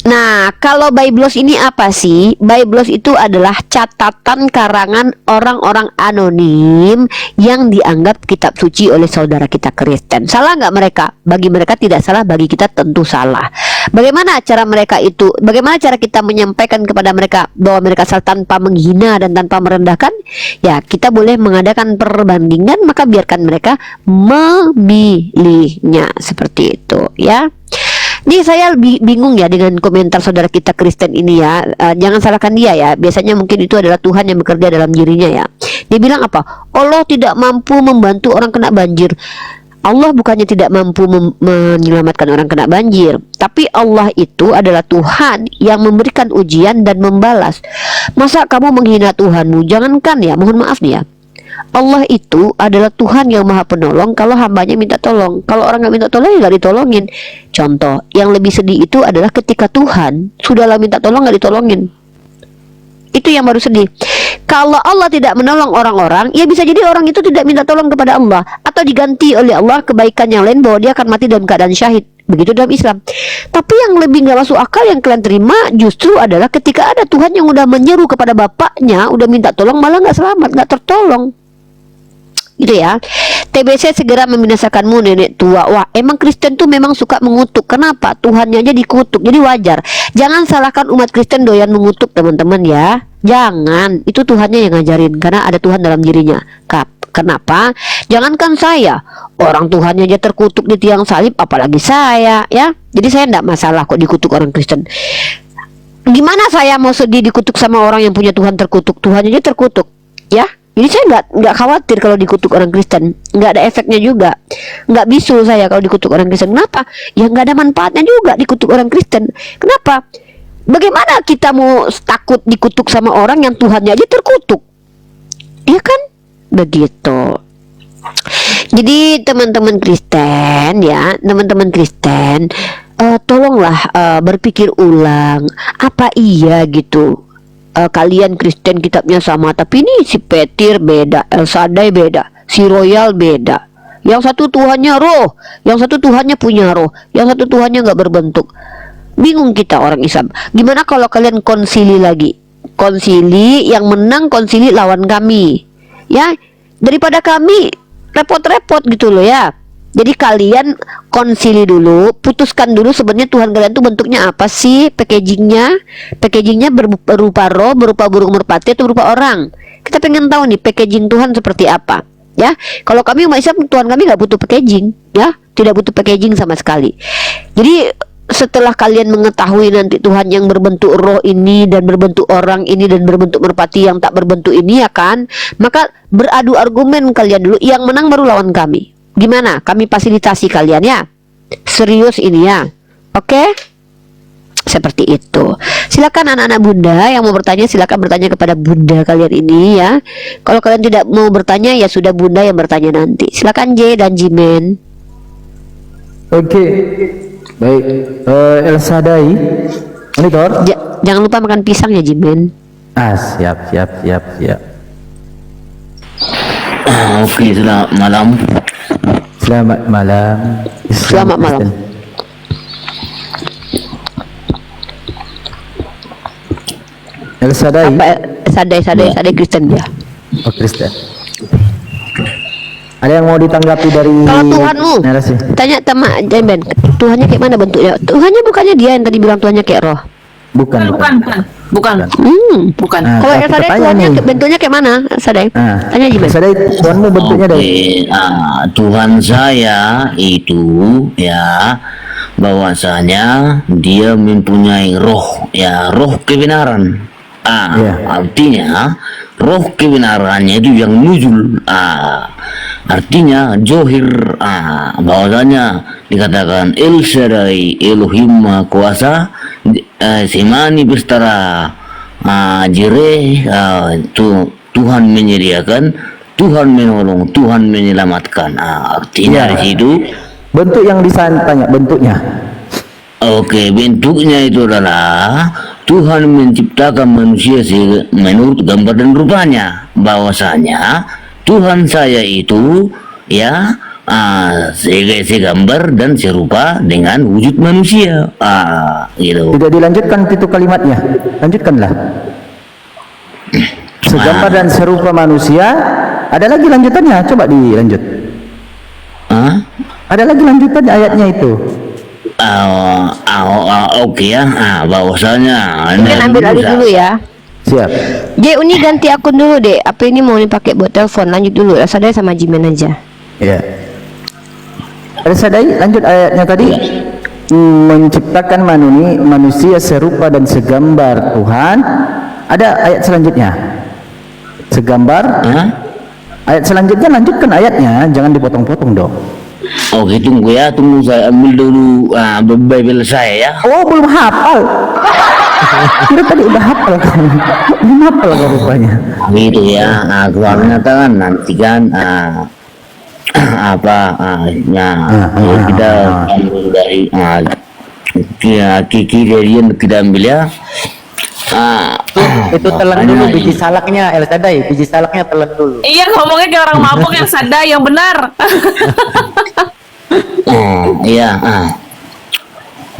Nah, kalau Biblos ini apa sih? Biblos itu adalah catatan karangan orang-orang anonim yang dianggap kitab suci oleh saudara kita Kristen. Salah nggak mereka? Bagi mereka tidak salah, bagi kita tentu salah. Bagaimana cara mereka itu? Bagaimana cara kita menyampaikan kepada mereka bahwa mereka salah tanpa menghina dan tanpa merendahkan? Ya, kita boleh mengadakan perbandingan, maka biarkan mereka memilihnya seperti itu, ya. Ini saya bingung ya dengan komentar saudara kita Kristen ini ya. Jangan salahkan dia ya. Biasanya mungkin itu adalah Tuhan yang bekerja dalam dirinya ya. Dia bilang apa? Allah tidak mampu membantu orang kena banjir. Allah bukannya tidak mampu menyelamatkan orang kena banjir, tapi Allah itu adalah Tuhan yang memberikan ujian dan membalas. Masa kamu menghina Tuhanmu? Jangankan ya, mohon maaf nih ya, Allah itu adalah Tuhan yang maha penolong kalau hambanya minta tolong. Kalau orang nggak minta tolong ya nggak ditolongin. Contoh yang lebih sedih itu adalah ketika Tuhan sudahlah minta tolong nggak ditolongin. Itu yang baru sedih. Kalau Allah tidak menolong orang-orang, ya bisa jadi orang itu tidak minta tolong kepada Allah, atau diganti oleh Allah kebaikan yang lain bahwa dia akan mati dalam keadaan syahid. Begitu dalam Islam. Tapi yang lebih nggak masuk akal yang kalian terima justru adalah ketika ada Tuhan yang udah menyeru kepada bapaknya, udah minta tolong, malah nggak selamat, nggak tertolong. Gitu ya. TBC segera membinasakanmu nenek tua. Wah, emang Kristen tuh memang suka mengutuk. Kenapa? Tuhannya aja dikutuk. Jadi wajar. Jangan salahkan umat Kristen doyan mengutuk, teman-teman ya. Jangan. Itu Tuhannya yang ngajarin, karena ada Tuhan dalam dirinya. Kenapa? Jangankan saya, orang Tuhannya aja terkutuk di tiang salib, apalagi saya, ya. Jadi saya enggak masalah kok dikutuk orang Kristen. Gimana saya mau sedih dikutuk sama orang yang punya Tuhan terkutuk? Tuhannya aja terkutuk, ya. Jadi saya nggak khawatir kalau dikutuk orang Kristen, nggak ada efeknya juga, nggak bisul saya kalau dikutuk orang Kristen. Kenapa? Ya nggak ada manfaatnya juga dikutuk orang Kristen. Kenapa? Bagaimana kita mau takut dikutuk sama orang yang Tuhannya aja terkutuk? Iya kan? Begitu. Jadi teman-teman Kristen ya, teman-teman Kristen, tolonglah berpikir ulang. Apa iya gitu? Kalian Kristen kitabnya sama, tapi ini si Petir beda, El Shaddai beda, si Royal beda. Yang satu Tuhannya roh, yang satu Tuhannya punya roh, yang satu Tuhannya nggak berbentuk. Bingung kita orang Islam. Gimana kalau kalian konsili lagi? Konsili yang menang, konsili lawan kami, ya, daripada kami repot-repot gitu loh ya. Jadi kalian konsili dulu, putuskan dulu sebenarnya Tuhan kalian tuh bentuknya apa sih, packagingnya berupa roh, berupa burung merpati, atau berupa orang. Kita pengen tahu nih packaging Tuhan seperti apa, ya. Kalau kami umat Islam, Tuhan kami nggak butuh packaging, ya, tidak butuh packaging sama sekali. Jadi setelah kalian mengetahui nanti Tuhan yang berbentuk roh ini dan berbentuk orang ini dan berbentuk merpati yang tak berbentuk ini, ya kan, maka beradu argumen kalian dulu, yang menang baru lawan kami. Gimana? Kami fasilitasi kalian ya. Serius ini ya. Oke? seperti itu. Silakan anak-anak Bunda yang mau bertanya, silakan bertanya kepada Bunda kalian ini ya. Kalau kalian tidak mau bertanya, ya sudah Bunda yang bertanya nanti. Silakan J dan Jimen. Oke, baik. El Sadai, monitor. Jangan lupa makan pisang ya Jimen. Siap. Oke, selamat malam. Selamat malam. Selamat malam. El Sadai. Apa sadai Kristen ya. Oh, Kristen. Ada yang mau ditanggapi dari Kalau Tuhanmu, narasi? tanya sama Jimen, Tuhannya kayak mana bentuknya? Tuhannya bukannya dia yang tadi bilang Tuhannya kayak roh. Bukan. Bukan. Kalau Nah, El Sadai kita tanya Tuhannya nih. bentuknya kayak mana? Sadai. Tanya Jimen. Sadai, Tuhanmu bentuknya dari Tuhan saya itu ya bahwasanya dia mempunyai roh, ya roh kebenaran. Artinya roh kebenarannya itu yang nuzul. Artinya johir, bahwasanya dikatakan El Shaddai, Elohim Maha Kuasa, semani bestara jireh, Tuhan menyediakan, Tuhan menolong, Tuhan menyelamatkan. Artinya di situ bentuk yang tanya bentuknya. Oke, bentuknya itu adalah Tuhan menciptakan manusia menurut gambar dan rupanya. Bahwasanya Tuhan saya itu ya segambar dan serupa dengan wujud manusia. Gitu. Tidak dilanjutkan itu kalimatnya. Lanjutkanlah. Segambar dan serupa manusia. Ada lagi lanjutannya. Coba dilanjut. Ada lagi lanjutan ayatnya itu. Oke ya. Bahwasanya Mungkin ambil alih dulu ya. Siap. J, Uni ganti akun dulu deh. Apa ini mau dipakai buat telepon? Lanjut dulu. Sadai sama Jimen aja. Ya. El Sadai, lanjut ayatnya tadi. Menciptakan manusia serupa dan segambar Tuhan. Ada ayat selanjutnya. Segambar. Ayat selanjutnya lanjutkan ayatnya, jangan dipotong-potong dong. Oke, tunggu saya ambil dulu Bible saya ya. Oh, belum hafal. Kira tadi udah hafal kamu. Belum hafal kau rupanya. Gitu ya. Keluarnya kan nanti kan kita ambil dari kejadian kita ambil ya. Itu telan dulu biji salaknya, El Sadai. Biji salaknya telan dulu. Iya, ngomongnya kayak orang mabuk yang sadai, yang benar. Iya.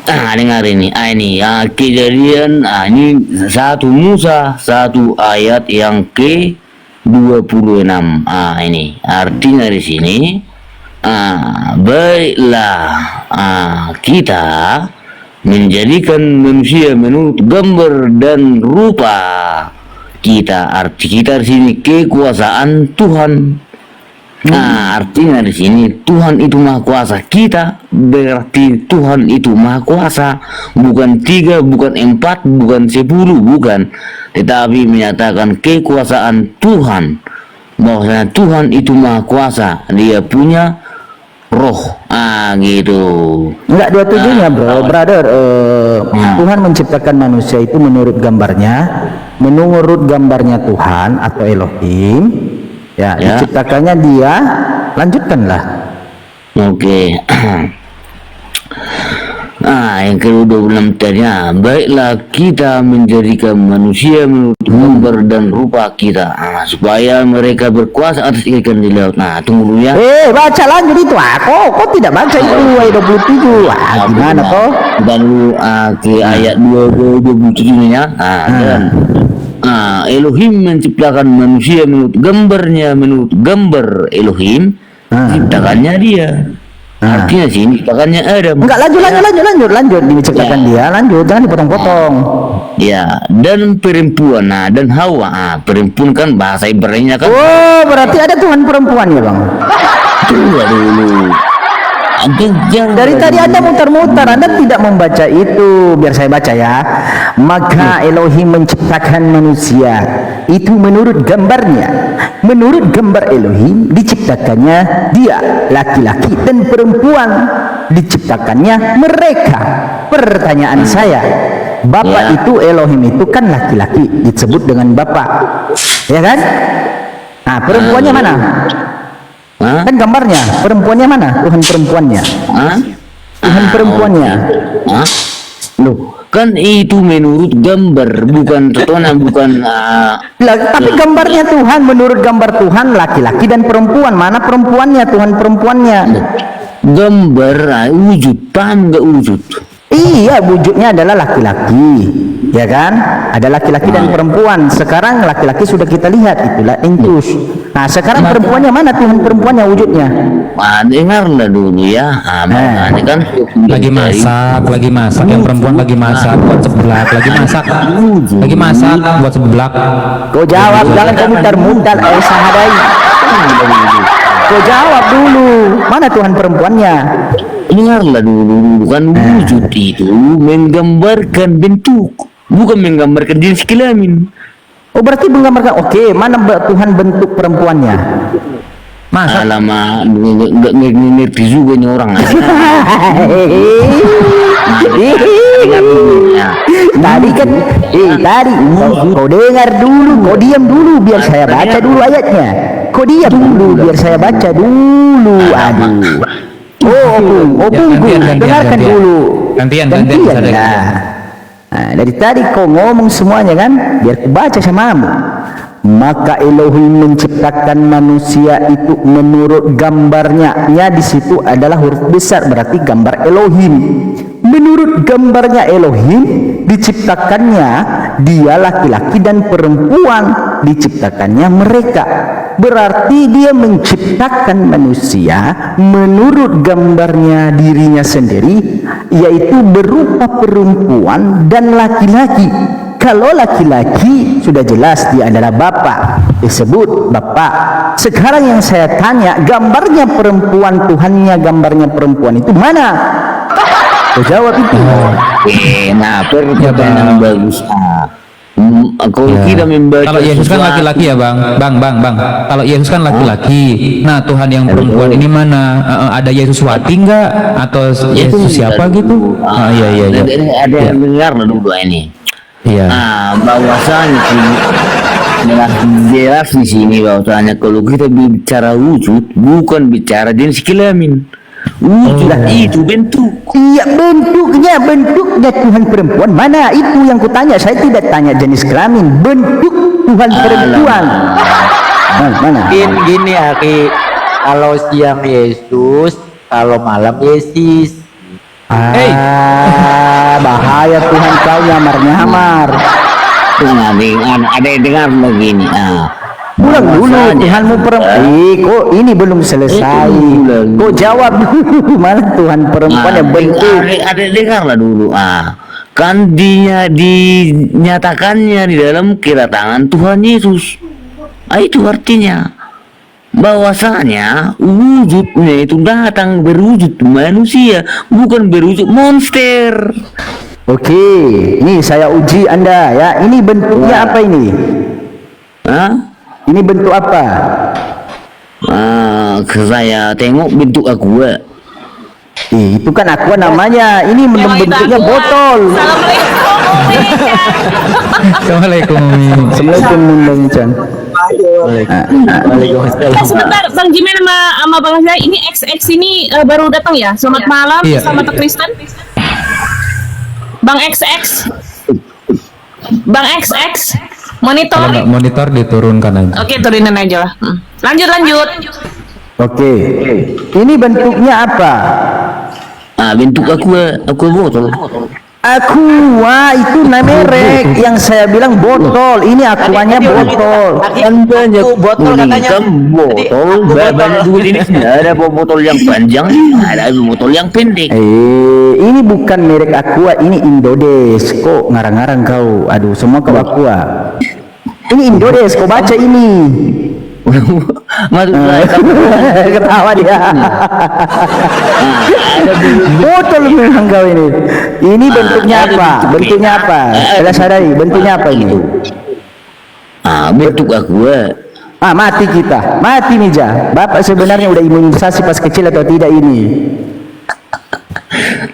Dengar ini. Ini kejadian. Ini satu Musa, satu ayat yang ke 26. Ini artinya di sini. Baiklah kita menjadikan manusia menurut gambar dan rupa kita. Arti kita di sini kekuasaan Tuhan. Artinya di sini Tuhan itu Maha Kuasa. Kita berarti Tuhan itu Maha Kuasa, bukan 3, bukan 4, bukan 10, bukan, tetapi menyatakan kekuasaan Tuhan. Bahwasanya Tuhan itu Maha Kuasa, Dia punya roh. Gitu. Enggak 27-nya, bro. Brother, Tuhan menciptakan manusia itu menurut gambarnya Tuhan atau Elohim. Ya, diciptakannya Dia. Lanjutkanlah. Oke. Yang ke-26 tanya, baiklah kita menjadikan manusia menurut gambar dan rupa kita, supaya mereka berkuasa atas ikan di laut. Tunggu dulu ya. Baca lanjut itu. Kok tidak baca itu ayat 27? Gimana kok? Dan dulu ke ayat 27 ya. Elohim menciptakan manusia menurut gambarnya, menurut gambar Elohim ciptakannya Dia. Artinya sih ciptakannya Adam. Enggak, lanjut. Diciptakan Dia, lanjut, jangan dipotong-potong. Ya, dan perempuan, dan Hawa. Perempuan kan bahasa Ibrani-nya kan. Oh, berarti ada Tuhan perempuan ya, Bang? Tunggu dulu. Dari tadi Anda muter-muter, Anda tidak membaca itu. Biar saya baca ya. Maka Elohim menciptakan manusia itu menurut gambarnya. Menurut gambar Elohim diciptakannya Dia, laki-laki dan perempuan diciptakannya mereka. Pertanyaan saya, Bapak Ya. itu Elohim itu kan laki-laki disebut dengan bapak, ya kan? Nah, perempuannya mana? Hah? Kan gambarnya perempuannya mana? Tuhan perempuannya. Hah? Tuhan perempuannya. Hah? Loh, kan itu menurut gambar, bukan tontonan, bukan Tapi gambarnya Tuhan menurut gambar Tuhan laki-laki dan perempuan. Mana perempuannya? Tuhan perempuannya. gambar wujud, paham nggak wujud? Iya, wujudnya adalah laki-laki, ya kan? Ada laki-laki dan perempuan. Sekarang laki-laki sudah kita lihat, itulah Intus. Nah, sekarang perempuannya mana? Tuhan perempuannya wujudnya. Dengarlah dulu ya. Ini kan Lagi masak, yang perempuan lagi masak buat seblak, lagi masak buat seblak. Kau jawab, jangan kau mutar-mutar, sahadai. Kau jawab dulu, mana Tuhan perempuannya? Dengarlah dulu, kan wujud itu menggambarkan bentuk, bukan menggambarkan jenis kelamin. Oh, berarti menggambarkan. Oke, mana Tuhan bentuk perempuannya? Masa Lama nggak ngerti juga nih orang. Dengar dulu ya. Tadi kan, tadi kau dengar dulu, kau diam dulu biar saya baca dulu ayatnya. Kau diam dulu biar saya baca dulu. Aduh. Opung, dengarkan gantian. dulu. Gantian, ya. Nah, dari tadi kau ngomong semuanya kan, biar ku baca samamu. Maka Elohim menciptakan manusia itu menurut gambarnya. Ya, di situ adalah huruf besar, berarti gambar Elohim. Menurut gambarnya Elohim diciptakannya dia laki-laki dan perempuan, diciptakannya mereka. Berarti dia menciptakan manusia menurut gambarnya dirinya sendiri, yaitu berupa perempuan dan laki-laki. Kalau laki-laki sudah jelas dia adalah bapak, disebut bapak. Sekarang yang saya tanya, gambarnya perempuan, Tuhannya gambarnya perempuan itu mana? Kau jawab itu. Nah, pertanyaan bagus. Kalau kita membaca kalau Yesus kan sesuatu- laki-laki ya bang. Kalau Yesus kan laki-laki, nah Tuhan yang perempuan ini mana? Ada Yesus Wati enggak? Atau Yesus siapa gitu? Iya. Ada yang dengar dulu ini. Iya. Bahwasanya jelas di sini bahwasanya kalau kita bicara wujud bukan bicara jenis kelamin. Wujud itu bentuk. Iya, bentuknya Tuhan perempuan mana? Itu yang kutanya. Saya tidak tanya jenis kelamin, bentuk Tuhan perempuan. Mana? Gini Aki, kalau siang Yesus, kalau malam Yesus. Bahaya Tuhan kau nyamar-nyamar. Ada yang dengar begini. Pulang dulu, Tuhanmu perempuan. Kok ini belum selesai? Kok jawab dulu, mana Tuhan perempuan yang bentuk? Ada dengarlah dulu. Kan dia dinyatakannya di dalam kedatangan Tuhan Yesus. Itu artinya bahwasanya wujudnya itu datang berwujud manusia, bukan berwujud monster. Oke, ini saya uji Anda ya. Ini bentuknya apa ini? Ini bentuk apa? Saya tengok bentuk aqua. Itu kan aqua namanya. Ini bentuknya botol. Assalamualaikum. Assalamualaikum Bang Chan. Sebentar, Bang Jimen sama Bang Zai, ini XX ini baru datang ya? Selamat malam, Iya. selamat Kristen. Bang XX, Bang XX, monitor. Kalau nggak monitor diturunkan aja. Oke, turunin aja lah. Lanjut. Oke. Ini bentuknya apa? Bentuk aqua botol. Aqua itu merek yang saya bilang botol. Ini aquanya botol. Kan banyak botol katanya. Botol banyak dua jenisnya. Ada botol yang panjang, ada botol yang pendek. Ini bukan merek aqua, ini Indodes. Kok ngarang-ngarang kau? Aduh, semua kau aqua. Ini Indodes, kau baca ini. Maksud saya Ketawa dia. Botol memang kau ini. Ini bentuknya apa? Bentuknya apa? Saya sadari, bentuknya apa ini? bentuk aqua. Mati kita. Mati Mija. Bapak sebenarnya udah imunisasi pas kecil atau tidak ini?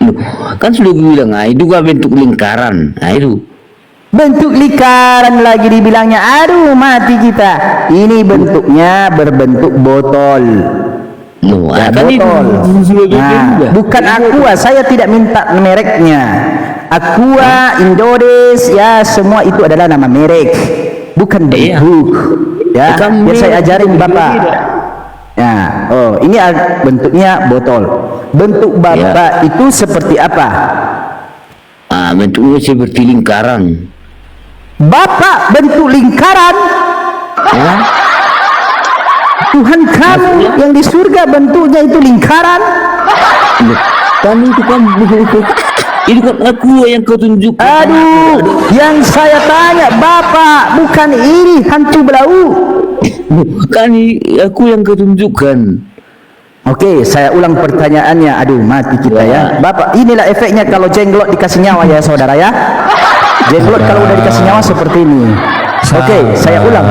Loh, kan sudah gue bilang, itu kan bentuk lingkaran. Nah itu. Bentuk lingkaran lagi dibilangnya. Aduh, mati kita. Ini bentuknya berbentuk botol. Loh, Ya, kan itu botol. sudah beda Nah, juga. bukan Aqua, saya tidak minta mereknya. Aqua, Indodes, ya semua itu adalah nama merek, bukan Iya. bentuk. Ya, Kan biar saya merek ajarin itu Bapak. beda. Ya, oh ini bentuknya botol. Bentuk Bapak itu seperti apa? Bentuknya seperti lingkaran. Bapak bentuk lingkaran. Hah? Tuhan kamu yang di surga bentuknya itu lingkaran. Loh, kan itu kan itu kan aku yang kau tunjukkan. Aduh, yang saya tanya Bapak, bukan ini hantu belau. Kan aku yang kau tunjukkan. Oke, saya ulang pertanyaannya. Aduh, mati kita ya. Bapak, inilah efeknya kalau jenglot dikasih nyawa ya saudara ya. Jenglot kalau udah dikasih nyawa seperti ini. Oke, saya ulang.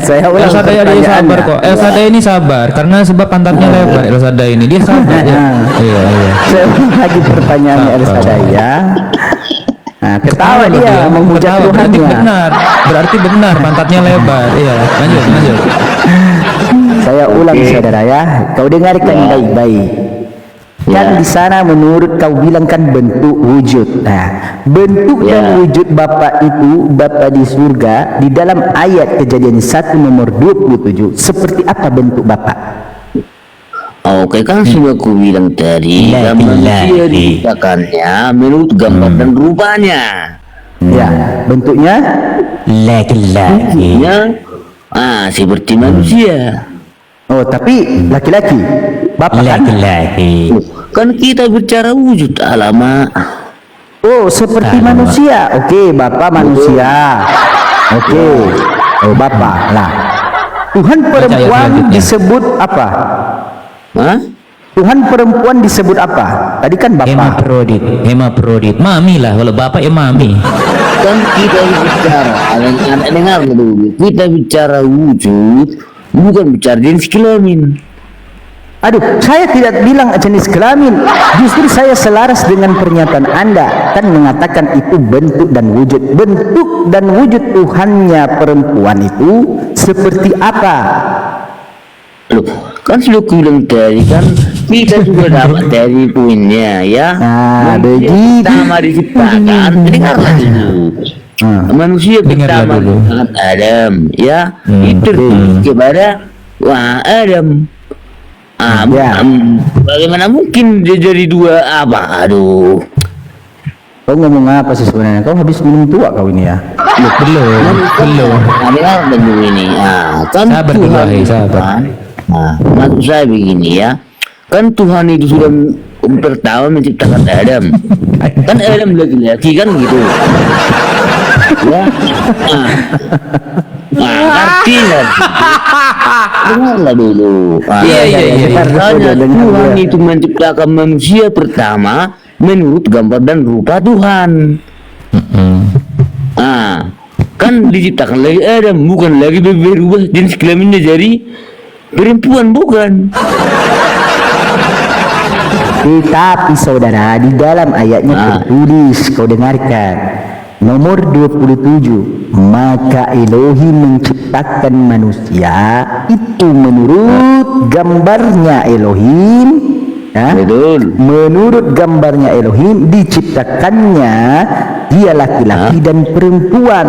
Saya ulang El Sadai dia sabar kok. El Sadai ini sabar karena sebab pantatnya lebar. El Sadai ini dia sabar ya. Iya. Saya ulang lagi pertanyaannya El Sadai ya. Nah, ketawa dia menghujat Ketawa, berarti Tuhannya. benar. Berarti benar pantatnya lebar. Iya, lanjut. Saya ulang saudara ya. Kau dengarkan baik-baik. Kan di sana menurut kau bilang kan bentuk wujud. Nah, bentuk dan wujud Bapak itu, Bapak di surga, di dalam ayat Kejadian 1 nomor 27, seperti apa bentuk Bapak? Oke, kan sudah aku bilang tadi, manusia diciptakannya menurut gambar dan rupanya. Ya, bentuknya Bentuknya seperti manusia. oh, tapi laki-laki. Bapak kan? Kan kita bicara wujud, alamak. Oh, seperti manusia. Oke, Bapak manusia. Oke. Oh, Bapak lah. Tuhan perempuan selanjutnya. disebut apa? Hah? Tuhan perempuan disebut apa? Tadi kan Bapak. Hemaprodit. Mami lah kalau bapak ya mami. Kan kita bicara, anak dengar dulu. Kita bicara wujud, bukan bicara jenis kelamin. Aduh, saya tidak bilang jenis kelamin. Justru saya selaras dengan pernyataan Anda. Kan mengatakan itu bentuk dan wujud. Bentuk dan wujud Tuhannya perempuan itu seperti apa? Loh, kan sudah aku bilang tadi kan kita juga dapat dari poinnya ya. Nah, Manusia begitu. pertama diciptakan, dengarlah dulu. Manusia Dengarlah pertama dulu. diciptakan Adam ya. Itu kepada Adam. Bagaimana mungkin dia jadi dua apa? Aduh. Kau ngomong apa sih sebenarnya? Kau habis minum tua kau ini ya? Belum. Dengar dulu ini. Kan Sabar dulu, Tuhan Hai, sabar. kan? Maksud saya begini ya. Kan Tuhan itu sudah pertama menciptakan Adam. Kan Adam laki-laki kan gitu. Ya. Artinya dengarlah dulu. Iya. Makanya Tuhan itu menciptakan manusia pertama menurut gambar dan rupa Tuhan. Kan diciptakan lagi Adam, bukan lagi berubah jenis kelaminnya jadi perempuan, bukan. Tetapi saudara, di dalam ayatnya tertulis, kau dengarkan, nomor 27, maka Elohim menciptakan manusia itu menurut gambarnya Elohim. Ya? Betul. Menurut gambarnya Elohim diciptakannya dia laki-laki dan perempuan.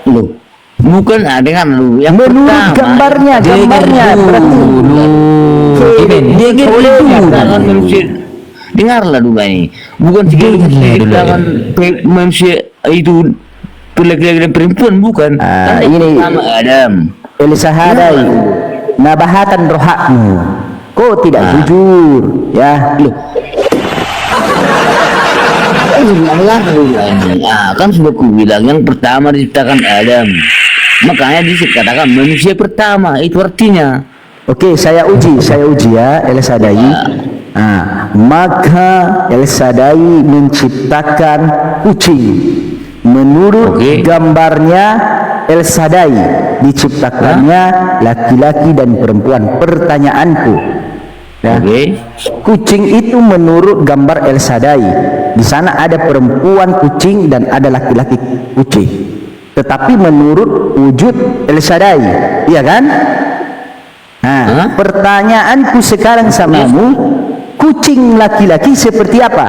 Loh, bukan dengan lu yang Menurut pertama. gambarnya berarti Dia diciptakan manusia. Dengarlah dulu ini. Bukan diciptakan manusia itu laki-laki dan perempuan, bukan. Kan ini sama Adam. Elisahadai nabahatan rohakmu. Kau tidak jujur, ya. Loh. Kan sudah ku bilang yang pertama diciptakan Adam. Makanya dikatakan manusia pertama, itu artinya. Oke, saya uji ya, El Sadai. Maka El Sadai menciptakan kucing. Menurut gambarnya El Sadai, diciptakannya laki-laki dan perempuan. Pertanyaanku, Ya. Oke. Kucing itu menurut gambar El Shaddai. Di sana ada perempuan kucing dan ada laki-laki kucing. Tetapi menurut wujud El Shaddai, iya kan? Nah, pertanyaanku sekarang samamu, kucing laki-laki seperti apa?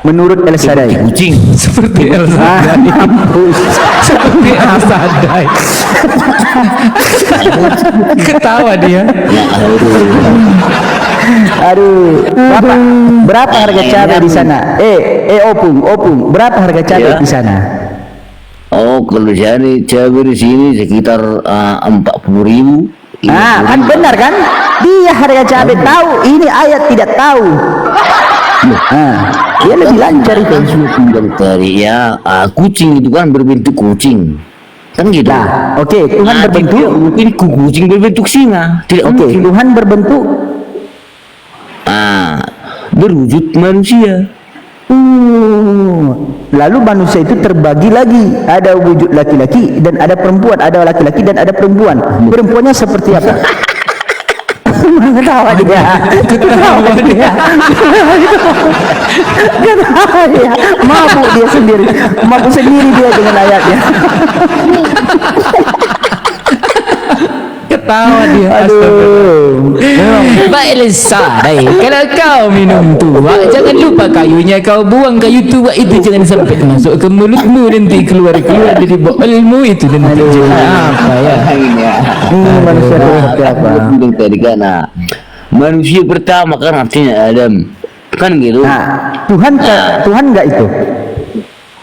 Menurut El Shaddai. Kucing. Seperti El Shaddai. Seperti El Shaddai. Ketawa dia. Aduh, berapa harga cabai di sana? Opung, berapa harga cabai Ya. di sana? Oh, kalau cabai di sini sekitar 40.000. Kan benar kan? Dia harga cabai tahu, ini ayat tidak tahu. Dia lebih lancar itu. Tinggal tadi ya, kucing itu kan berbentuk kucing. Kan gitu. Nah, oke, Tuhan berbentuk. Tidak mungkin kucing berbentuk singa. Tidak Oke, mungkin. Tuhan berbentuk. Berwujud manusia. Lalu manusia itu terbagi lagi, ada wujud laki-laki dan ada perempuan, ada laki-laki dan ada perempuan. Perempuannya seperti apa? Ketawa dia. Ketawa dia. Ketawa dia. Mabuk dia sendiri. Mabuk sendiri dia dengan ayatnya. Ketawa dia. Aduh. Pak El Shaddai, kalau kau minum tua, jangan lupa kayunya kau buang, kayu tua itu jangan sampai masuk ke mulutmu, nanti keluar dari boolmu itu nanti apa ya? Manusia seperti apa? Bilang tadi kan, manusia pertama kan artinya Adam. Kan gitu. Nah, Tuhan enggak itu?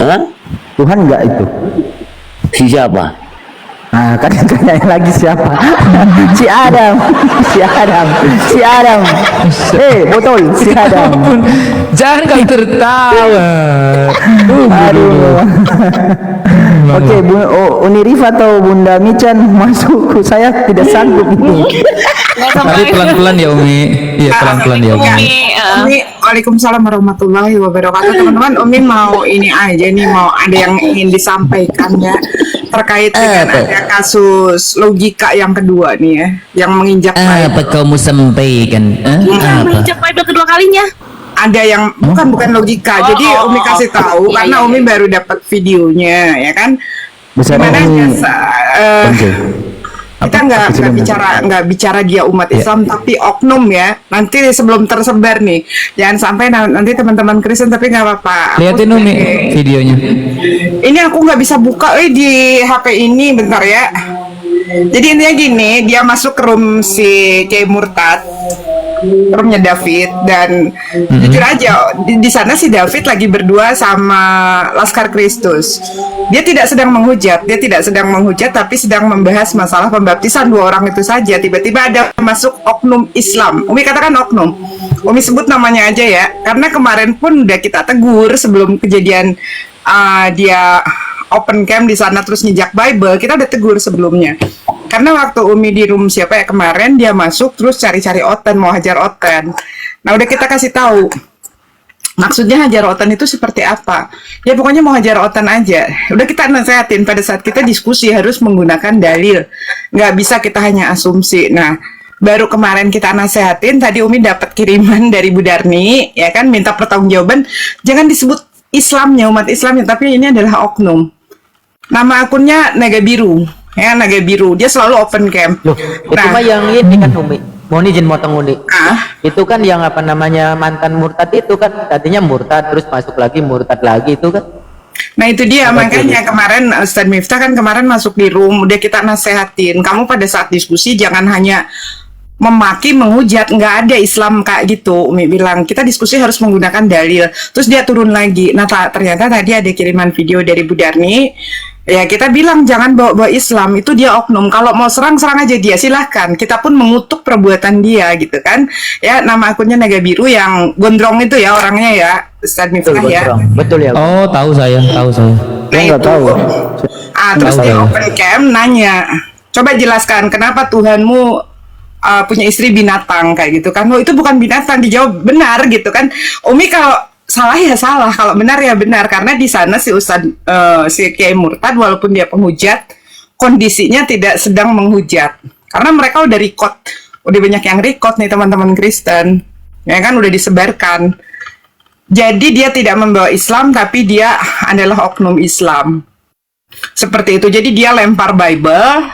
Hah? Tuhan enggak itu? Si siapa? Kan tanya lagi siapa? Si Adam. Botol si Adam. Jangan kau tertawa. Aduh. Oke, Unirifa atau Bunda Michan masuk, saya tidak sanggup ini. Tapi pelan-pelan ya Umi. Iya pelan-pelan ya Umi. Umi, Waalaikumsalam warahmatullahi wabarakatuh. Teman-teman, Umi mau ini aja nih, mau ada yang ingin disampaikan ya terkait dengan ada kasus logika yang kedua nih ya, yang menginjak Apa kau mau sampaikan? Menginjak Bible kedua kalinya. ada yang bukan logika. Jadi Umi kasih tahu karena Umi baru dapat videonya ya kan. Gimana kita nggak bicara dia umat Islam tapi oknum ya. Nanti sebelum tersebar nih, jangan sampai nanti teman-teman Kristen tapi nggak apa-apa. Lihatin Umi videonya. Ini aku nggak bisa buka di HP ini, bentar ya. Jadi intinya gini, dia masuk ke room si Kiai Murtad, roomnya David, dan jujur aja di sana si David lagi berdua sama Laskar Kristus. Dia tidak sedang menghujat, tapi sedang membahas masalah pembaptisan dua orang itu saja. Tiba-tiba ada masuk oknum Islam. Umi katakan oknum. Umi sebut namanya aja ya, karena kemarin pun udah kita tegur sebelum kejadian dia open camp di sana terus nyejak Bible, kita udah tegur sebelumnya. Karena waktu Umi di room siapa ya kemarin, dia masuk terus cari-cari Oten, mau hajar Oten. Nah udah kita kasih tahu maksudnya hajar Oten itu seperti apa. Ya pokoknya mau hajar Oten aja. Udah kita nasehatin pada saat kita diskusi harus menggunakan dalil, nggak bisa kita hanya asumsi. Nah baru kemarin kita nasehatin, tadi Umi dapat kiriman dari Bu Darni ya kan, minta pertanggungjawaban, jangan disebut Islamnya, umat Islamnya, tapi ini adalah oknum. Nama akunnya Naga Biru, ya Naga Biru. Dia selalu open camp. Loh, itu mah yang ini kan Umi. Mohon izin motong Umi. Itu kan yang apa namanya mantan murtad itu kan, tadinya murtad terus masuk lagi murtad lagi itu kan. Nah itu dia, makanya kemarin Ustaz Miftah kan kemarin masuk di room, udah kita nasehatin, kamu pada saat diskusi jangan hanya memaki, menghujat, nggak ada Islam kayak gitu. Umi bilang kita diskusi harus menggunakan dalil. Terus dia turun lagi. Nah ternyata tadi ada kiriman video dari Bu Darni. Ya kita bilang jangan bawa-bawa Islam, itu dia oknum. Kalau mau serang aja dia, silahkan. Kita pun mengutuk perbuatan dia gitu kan. Ya nama akunnya Naga Biru yang gondrong itu ya orangnya ya, Ustaz Miftah ya. Betul ya. Oh tahu saya. Nah, nggak tahu. Terus dia open cam nanya, coba jelaskan kenapa Tuhanmu punya istri binatang kayak gitu kan. Oh itu bukan binatang, dijawab benar gitu kan. Umi kalau salah ya salah, kalau benar ya benar, karena di sana si Ustadz si Kiai Murtad walaupun dia penghujat, kondisinya tidak sedang menghujat karena mereka udah record udah banyak yang record nih teman-teman Kristen, ya kan, udah disebarkan. Jadi dia tidak membawa Islam, tapi dia adalah oknum Islam. Seperti itu. Jadi dia lempar Bible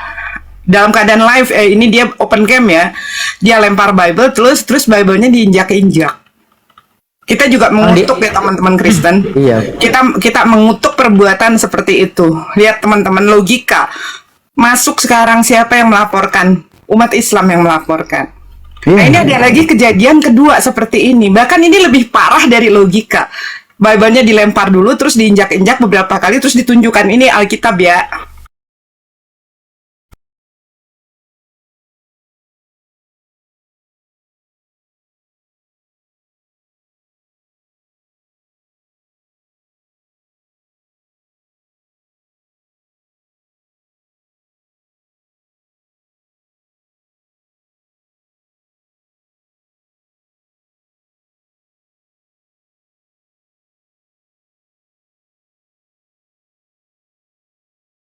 dalam keadaan live. Ini dia open cam ya. Dia lempar Bible, terus Bible-nya diinjak-injak. Kita juga mengutuk ya teman-teman Kristen. Iya. Kita mengutuk perbuatan seperti itu. Lihat teman-teman, logika. Masuk sekarang siapa yang melaporkan? Umat Islam yang melaporkan. Nah, ini ada lagi kejadian kedua seperti ini. Bahkan ini lebih parah dari logika. Bible-nya dilempar dulu, terus diinjak-injak beberapa kali, terus ditunjukkan ini Alkitab ya.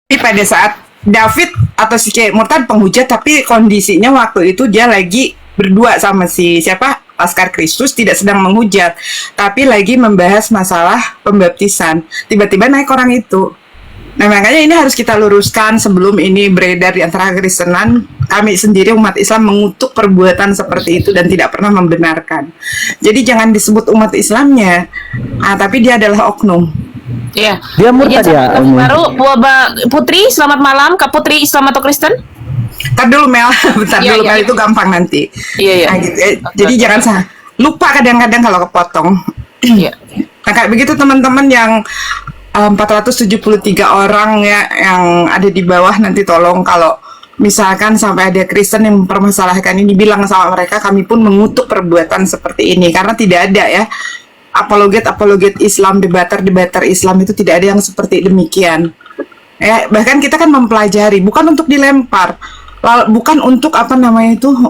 Tapi pada saat David atau si Kiai Murtad penghujat, tapi kondisinya waktu itu dia lagi berdua sama si siapa, Laskar Kristus, tidak sedang menghujat, tapi lagi membahas masalah pembaptisan. Tiba-tiba naik orang itu. Nah, makanya ini harus kita luruskan sebelum ini beredar di antara Kristenan. Kami sendiri umat Islam mengutuk perbuatan seperti itu dan tidak pernah membenarkan. Jadi jangan disebut umat Islamnya, tapi dia adalah oknum. Iya. Dia murtad ya. Baru Putri, selamat malam. Kak Putri, Islam atau Kristen? Bentar dulu Mel, bentar Iya, dulu iya, Mel, iya. itu gampang nanti. Iya, iya. Nah, gitu ya. Jadi jangan lupa kadang-kadang kalau kepotong. Iya. Nah, kayak begitu teman-teman yang 473 orang ya yang ada di bawah, nanti tolong kalau misalkan sampai ada Kristen yang mempermasalahkan ini, bilang sama mereka kami pun mengutuk perbuatan seperti ini, karena tidak ada ya apologet Islam, debater Islam itu tidak ada yang seperti demikian. Ya, bahkan kita kan mempelajari, bukan untuk dilempar, bukan untuk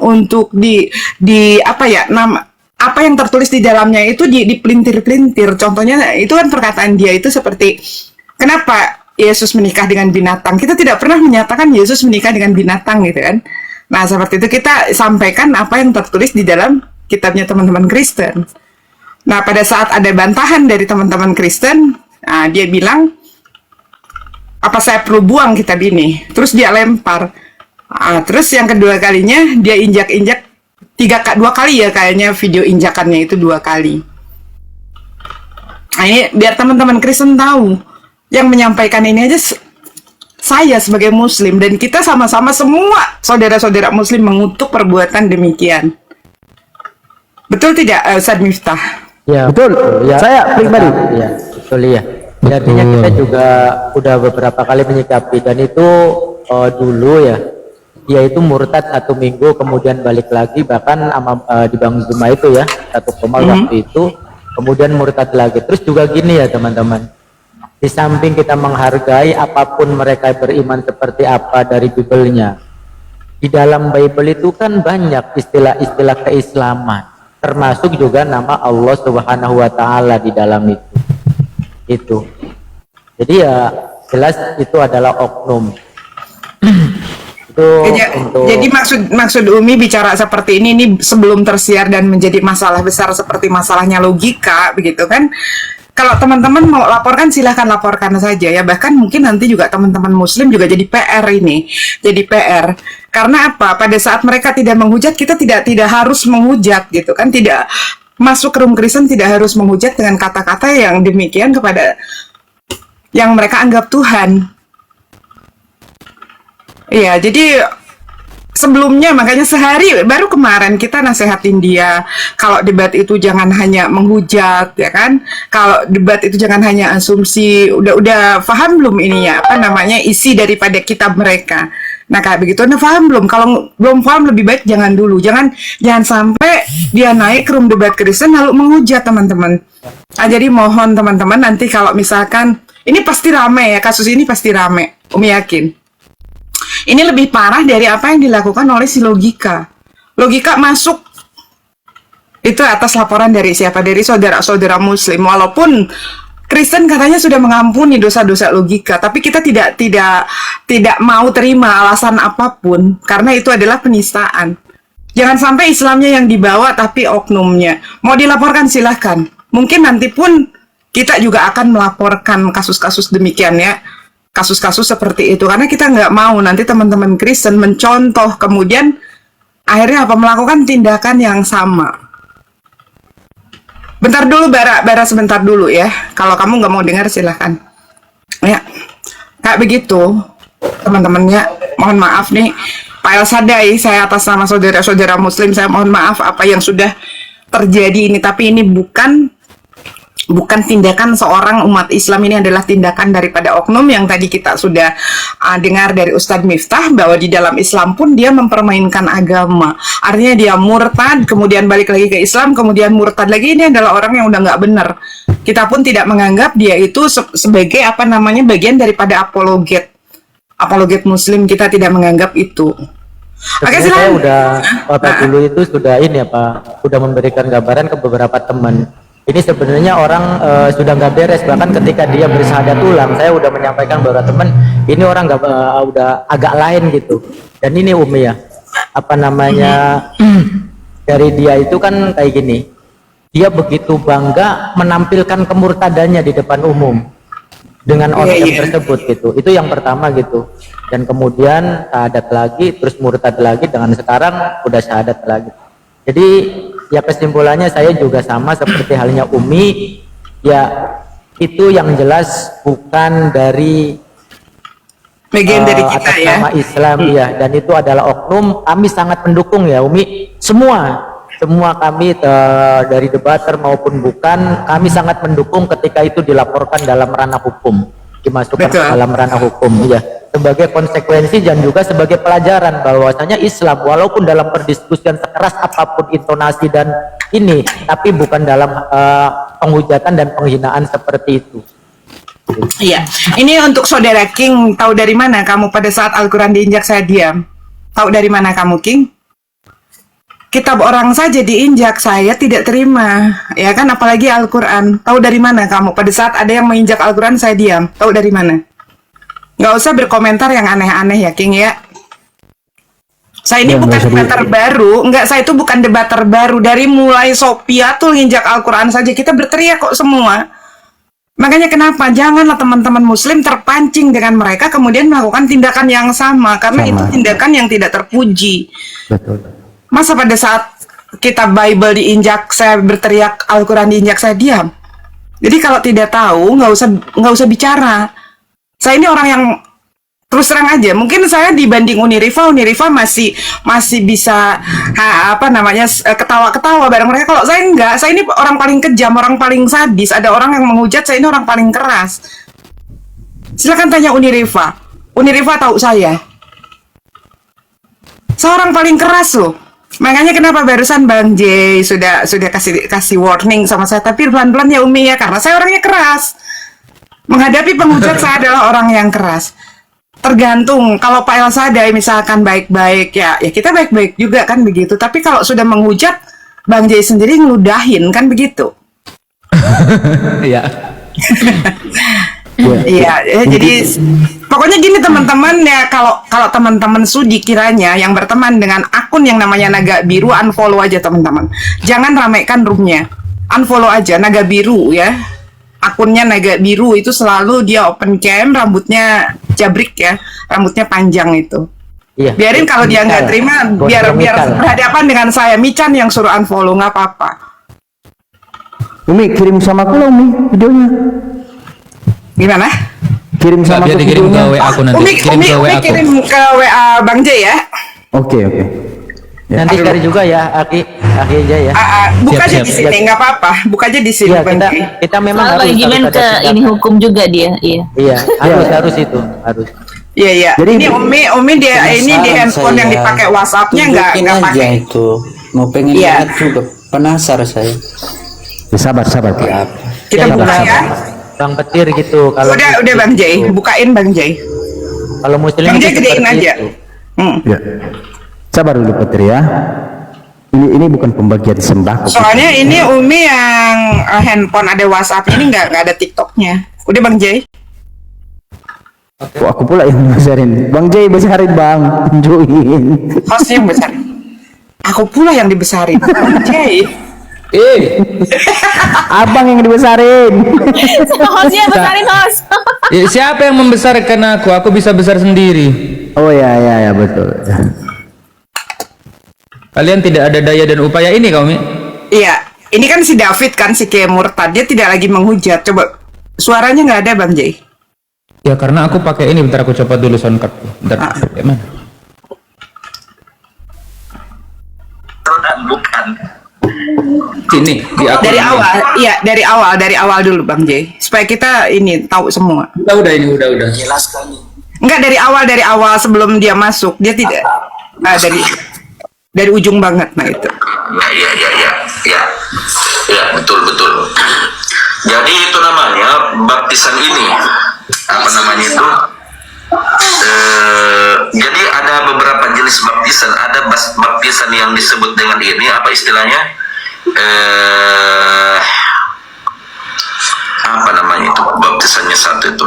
untuk apa yang tertulis di dalamnya itu dipelintir-pelintir. Contohnya itu kan perkataan dia itu seperti, kenapa Yesus menikah dengan binatang? Kita tidak pernah menyatakan Yesus menikah dengan binatang gitu kan. Nah, seperti itu kita sampaikan apa yang tertulis di dalam kitabnya teman-teman Kristen. Nah, pada saat ada bantahan dari teman-teman Kristen, dia bilang, apa saya perlu buang kitab ini? Terus dia lempar. Terus yang kedua kalinya dia injak-injak dua kali ya, kayaknya video injakannya itu 2 kali. Nah, ini biar teman-teman Kristen tahu, yang menyampaikan ini aja saya sebagai Muslim, dan kita sama-sama semua saudara-saudara Muslim mengutuk perbuatan demikian. Betul tidak, Ustadz Miftah? Ya, Betul. ya. Saya pribadi. Ya, betul ya. Ya, artinya kita juga udah beberapa kali menyikapi, dan itu dulu ya, yaitu murtad 1 minggu kemudian balik lagi, bahkan di Bang Zuma itu ya 1 koma waktu itu, kemudian murtad lagi. Terus juga gini ya teman-teman, di samping kita menghargai apapun mereka beriman seperti apa dari Bible-nya, di dalam Bible itu kan banyak istilah-istilah keislaman, termasuk juga nama Allah Subhanahu wa Ta'ala di dalam itu. Jadi ya jelas itu adalah oknum. Jadi maksud Umi bicara seperti ini sebelum tersiar dan menjadi masalah besar seperti masalahnya logika begitu kan. Kalau teman-teman mau laporkan, silahkan laporkan saja ya. Bahkan mungkin nanti juga teman-teman Muslim juga jadi PR ini. Jadi PR. Karena apa? Pada saat mereka tidak menghujat, kita tidak harus menghujat gitu kan. Tidak masuk ke room Kristen, tidak harus menghujat dengan kata-kata yang demikian kepada yang mereka anggap Tuhan. Iya, jadi sebelumnya makanya sehari baru kemarin kita nasehatin dia kalau debat itu jangan hanya menghujat ya kan, kalau debat itu jangan hanya asumsi. Udah paham belum ini ya isi daripada kitab mereka. Nah kayak begitu, paham belum? Kalau belum paham lebih baik jangan dulu, jangan sampai dia naik ke room debat Kristen lalu menghujat teman-teman. Jadi mohon teman-teman, nanti kalau misalkan ini pasti rame ya, kasus ini pasti rame, Umi yakin. Ini lebih parah dari apa yang dilakukan oleh si logika. Logika masuk itu atas laporan dari siapa? Dari saudara-saudara Muslim. Walaupun Kristen katanya sudah mengampuni dosa-dosa logika, tapi kita tidak mau terima alasan apapun karena itu adalah penistaan. Jangan sampai Islamnya yang dibawa tapi oknumnya. Mau dilaporkan silahkan. Mungkin nanti pun kita juga akan melaporkan kasus-kasus demikian ya. Kasus-kasus seperti itu. Karena kita nggak mau nanti teman-teman Kristen mencontoh kemudian akhirnya apa melakukan tindakan yang sama. Bentar dulu Bara sebentar dulu ya. Kalau kamu nggak mau dengar silahkan. Ya, kayak begitu teman-temannya. Mohon maaf nih Pak El Sadai, saya atas nama saudara-saudara Muslim saya mohon maaf apa yang sudah terjadi ini. Tapi ini bukan tindakan seorang umat Islam, ini adalah tindakan daripada oknum yang tadi kita sudah dengar dari Ustadz Miftah bahwa di dalam Islam pun dia mempermainkan agama. Artinya dia murtad, kemudian balik lagi ke Islam, kemudian murtad lagi. Ini adalah orang yang udah nggak benar. Kita pun tidak menganggap dia itu sebagai bagian daripada apologet Muslim. Kita tidak menganggap itu. Oke, saya udah dulu itu sudah ini udah memberikan gambaran ke beberapa teman. Ini sebenarnya orang sudah nggak beres, bahkan ketika dia bersyahadat ulang saya udah menyampaikan bahwa teman ini orang nggak udah agak lain gitu. Dan ini Umi ya dari dia itu kan kayak gini, dia begitu bangga menampilkan kemurtadannya di depan umum dengan orang tersebut gitu. Itu yang pertama gitu. Dan kemudian syahadat lagi, terus murtad lagi, dengan sekarang udah syahadat lagi. Jadi ya kesimpulannya saya juga sama seperti halnya Umi, ya itu yang jelas bukan dari bagian dari kita atas nama Islam ya, dan itu adalah oknum. Kami sangat mendukung ya Umi, semua kami dari debater maupun bukan, kami sangat mendukung ketika itu dilaporkan dalam ranah hukum, dimasukkan ke dalam ranah hukum ya, sebagai konsekuensi dan juga sebagai pelajaran bahwasanya Islam walaupun dalam perdiskusian sekeras apapun intonasi dan ini, tapi bukan dalam penghujatan dan penghinaan seperti itu. Iya, ini untuk saudara King. Tahu dari mana kamu pada saat Al-Quran diinjak saya diam? Tahu dari mana kamu King? Kitab orang saja diinjak saya tidak terima, ya kan, apalagi Al-Quran. Tahu dari mana kamu pada saat ada yang menginjak Al-Quran saya diam? Tahu dari mana? Nggak usah berkomentar yang aneh-aneh ya King ya. Saya ini bukan debater baru, saya itu bukan debater baru. Dari mulai Sophia tuh nginjak Al-Quran saja kita berteriak kok semua. Makanya kenapa janganlah teman-teman Muslim terpancing dengan mereka kemudian melakukan tindakan yang sama, karena itu tindakan yang tidak terpuji. Betul. Masa pada saat kitab Bible diinjak saya berteriak, Al-Quran diinjak saya diam? Jadi kalau tidak tahu nggak usah bicara. Saya ini orang yang terus terang aja, mungkin saya dibanding Unirifa masih bisa ketawa-ketawa bareng mereka. Kalau saya enggak, saya ini orang paling kejam, orang paling sadis. Ada orang yang menghujat, saya ini orang paling keras. Silakan tanya Unirifa tahu saya seorang paling keras loh. Makanya kenapa barusan Bang J sudah kasih warning sama saya, tapi pelan-pelan ya Umi ya, karena saya orangnya keras. Menghadapi penghujat saya adalah orang yang keras. Tergantung, kalau Pak El Sadai misalkan baik-baik ya kita baik-baik juga kan begitu. Tapi kalau sudah menghujat, Bang J sendiri ngeludahin kan begitu. Iya. Iya, jadi pokoknya gini teman-teman ya, kalau teman-teman sudi kiranya yang berteman dengan akun yang namanya Naga Biru, unfollow aja teman-teman. Jangan ramaikan roomnya, unfollow aja Naga Biru ya. Akunnya Naga Biru itu selalu dia open cam, rambutnya jabrik ya, rambutnya panjang itu. Iya. Biarin kalau dia nggak terima, biar berhadapan dengan saya. Mican yang suruh unfollow, nggak apa-apa. Umi kirim sama aku lah Umi videonya. Gimana? Kirim sama biar aku dikirim ke videonya. WA aku nanti. Umi kirim ke WA Bang J ya. Oke. Ya. Nanti cari juga ya Aki aja ya. Buka aja Siap. di sini, nggak apa-apa. Buka aja di sini Iya, Bang J. kita memang Soalnya harus gimana ke ini hukum juga dia, iya. harus itu harus. Iya. Jadi Ini Umi dia ini di handphone yang dipakai WhatsApp-nya nggak aja pakai. itu. Mau pengen lihat juga, penasaran saya. Ya, sabar. Ya, Kita buka ya. Bang Petir gitu kalau Udah Bang J, bukain Bang J. kalau Muslim Bang J itu gedein seperti aja. itu. Ya. Sabar dulu Putri ya. Ini bukan pembagian sembako. Soalnya ini Umi yang handphone ada WhatsApp ini nggak ada TikToknya. Udah Bang J. Kok aku pula yang besarin. Bang J besarin Bang, tunjukin. Hostnya yang besar. Aku pula yang dibesarin. Jay. Abang yang dibesarin. Hostnya besarin host. Ya, siapa yang membesarkan aku? Aku bisa besar sendiri. Oh ya betul. Kalian tidak ada daya dan upaya ini kau, Mi? Iya, ini kan si David kan si Kiai Murtad, dia tidak lagi menghujat. Coba suaranya nggak ada Bang Jay. Ya karena aku pakai ini, bentar aku coba dulu soundcard. Bentar, mana? Bukan. Sini, di akun Dari ini. awal, iya dari awal dulu Bang Jay, supaya kita ini tahu semua. Udah ini, udah. Enggak dari awal sebelum dia masuk, dia tidak dari ujung banget, nah itu. Ya, betul. Jadi itu namanya baptisan ini, apa namanya itu? Jadi ada beberapa jenis baptisan. Ada baptisan yang disebut dengan ini, apa istilahnya? Apa namanya itu? Baptisannya satu itu.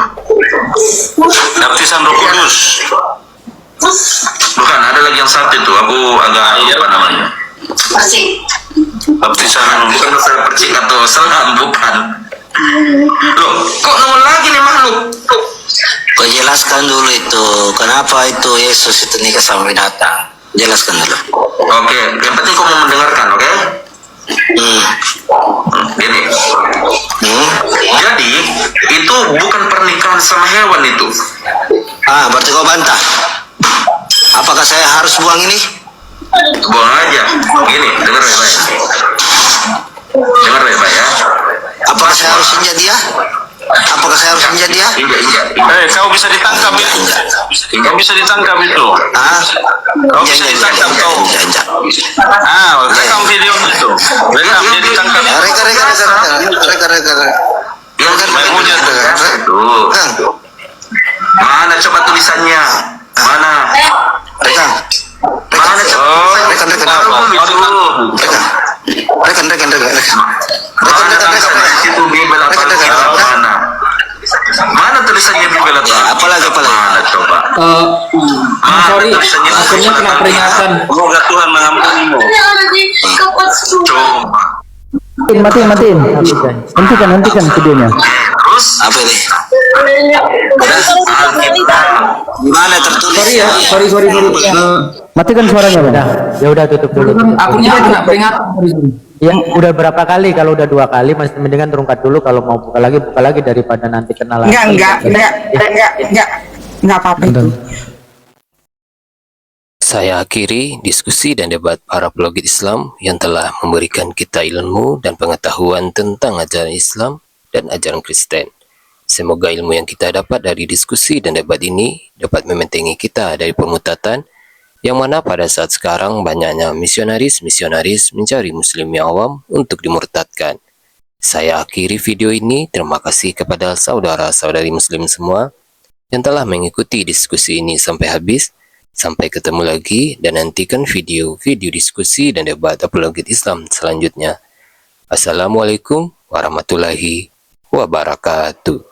Baptisan Roh Kudus. Bukan, ada lagi yang satu itu. Aku agak lupa namanya. Baptisan bukan masalah percik atau selam, bukan. Loh, kok nomor lagi nih makhluk? Kau jelaskan dulu itu, kenapa itu Yesus itu nikah sama binatang? Jelaskan dulu. Oke, yang penting kau mau mendengarkan, oke? Gini. Jadi, itu bukan pernikahan sama hewan itu. Berarti kau bantah. Apakah saya harus buang ini? Buang aja. Gini, dengar baik-baik. Dengar baik-baik ya. Apakah saya harus injak dia? Apakah saya harus injak dia? Kau bisa ditangkap ya? Kau bisa ditangkap itu. Kau bisa ditangkap kau. Rekam video itu. Rekam dia ditangkap. Reka. Yang kan itu. Mana coba tulisannya? Mana? Reka. Mana coba? Rekan. Mana tulisannya itu Bible atau Alkitab mana? Mana tulisannya Bible atau Apalagi. Mana coba? Sorry, akhirnya kena peringatan. Semoga Tuhan mengampunimu. Coba. Matiin. Hentikan videonya. Terus Apa ini? Alkitab. Gimana tertulis? Sorry. Matikan suaranya, Bang. Ya udah tutup dulu. Akunnya kena peringatan. Ya udah berapa kali? Kalau udah 2 kali masih mendingan terungkat dulu. Kalau mau buka lagi daripada nanti kenal lagi. Enggak apa-apa itu. Saya akhiri diskusi dan debat para pelogit Islam yang telah memberikan kita ilmu dan pengetahuan tentang ajaran Islam dan ajaran Kristen. Semoga ilmu yang kita dapat dari diskusi dan debat ini dapat membentengi kita dari pemutatan, yang mana pada saat sekarang banyaknya misionaris mencari muslim yang awam untuk dimurtadkan. Saya akhiri video ini. Terima kasih kepada saudara-saudari muslim semua yang telah mengikuti diskusi ini sampai habis. Sampai ketemu lagi dan nantikan video-video diskusi dan debat apologet Islam selanjutnya. Assalamualaikum warahmatullahi wabarakatuh.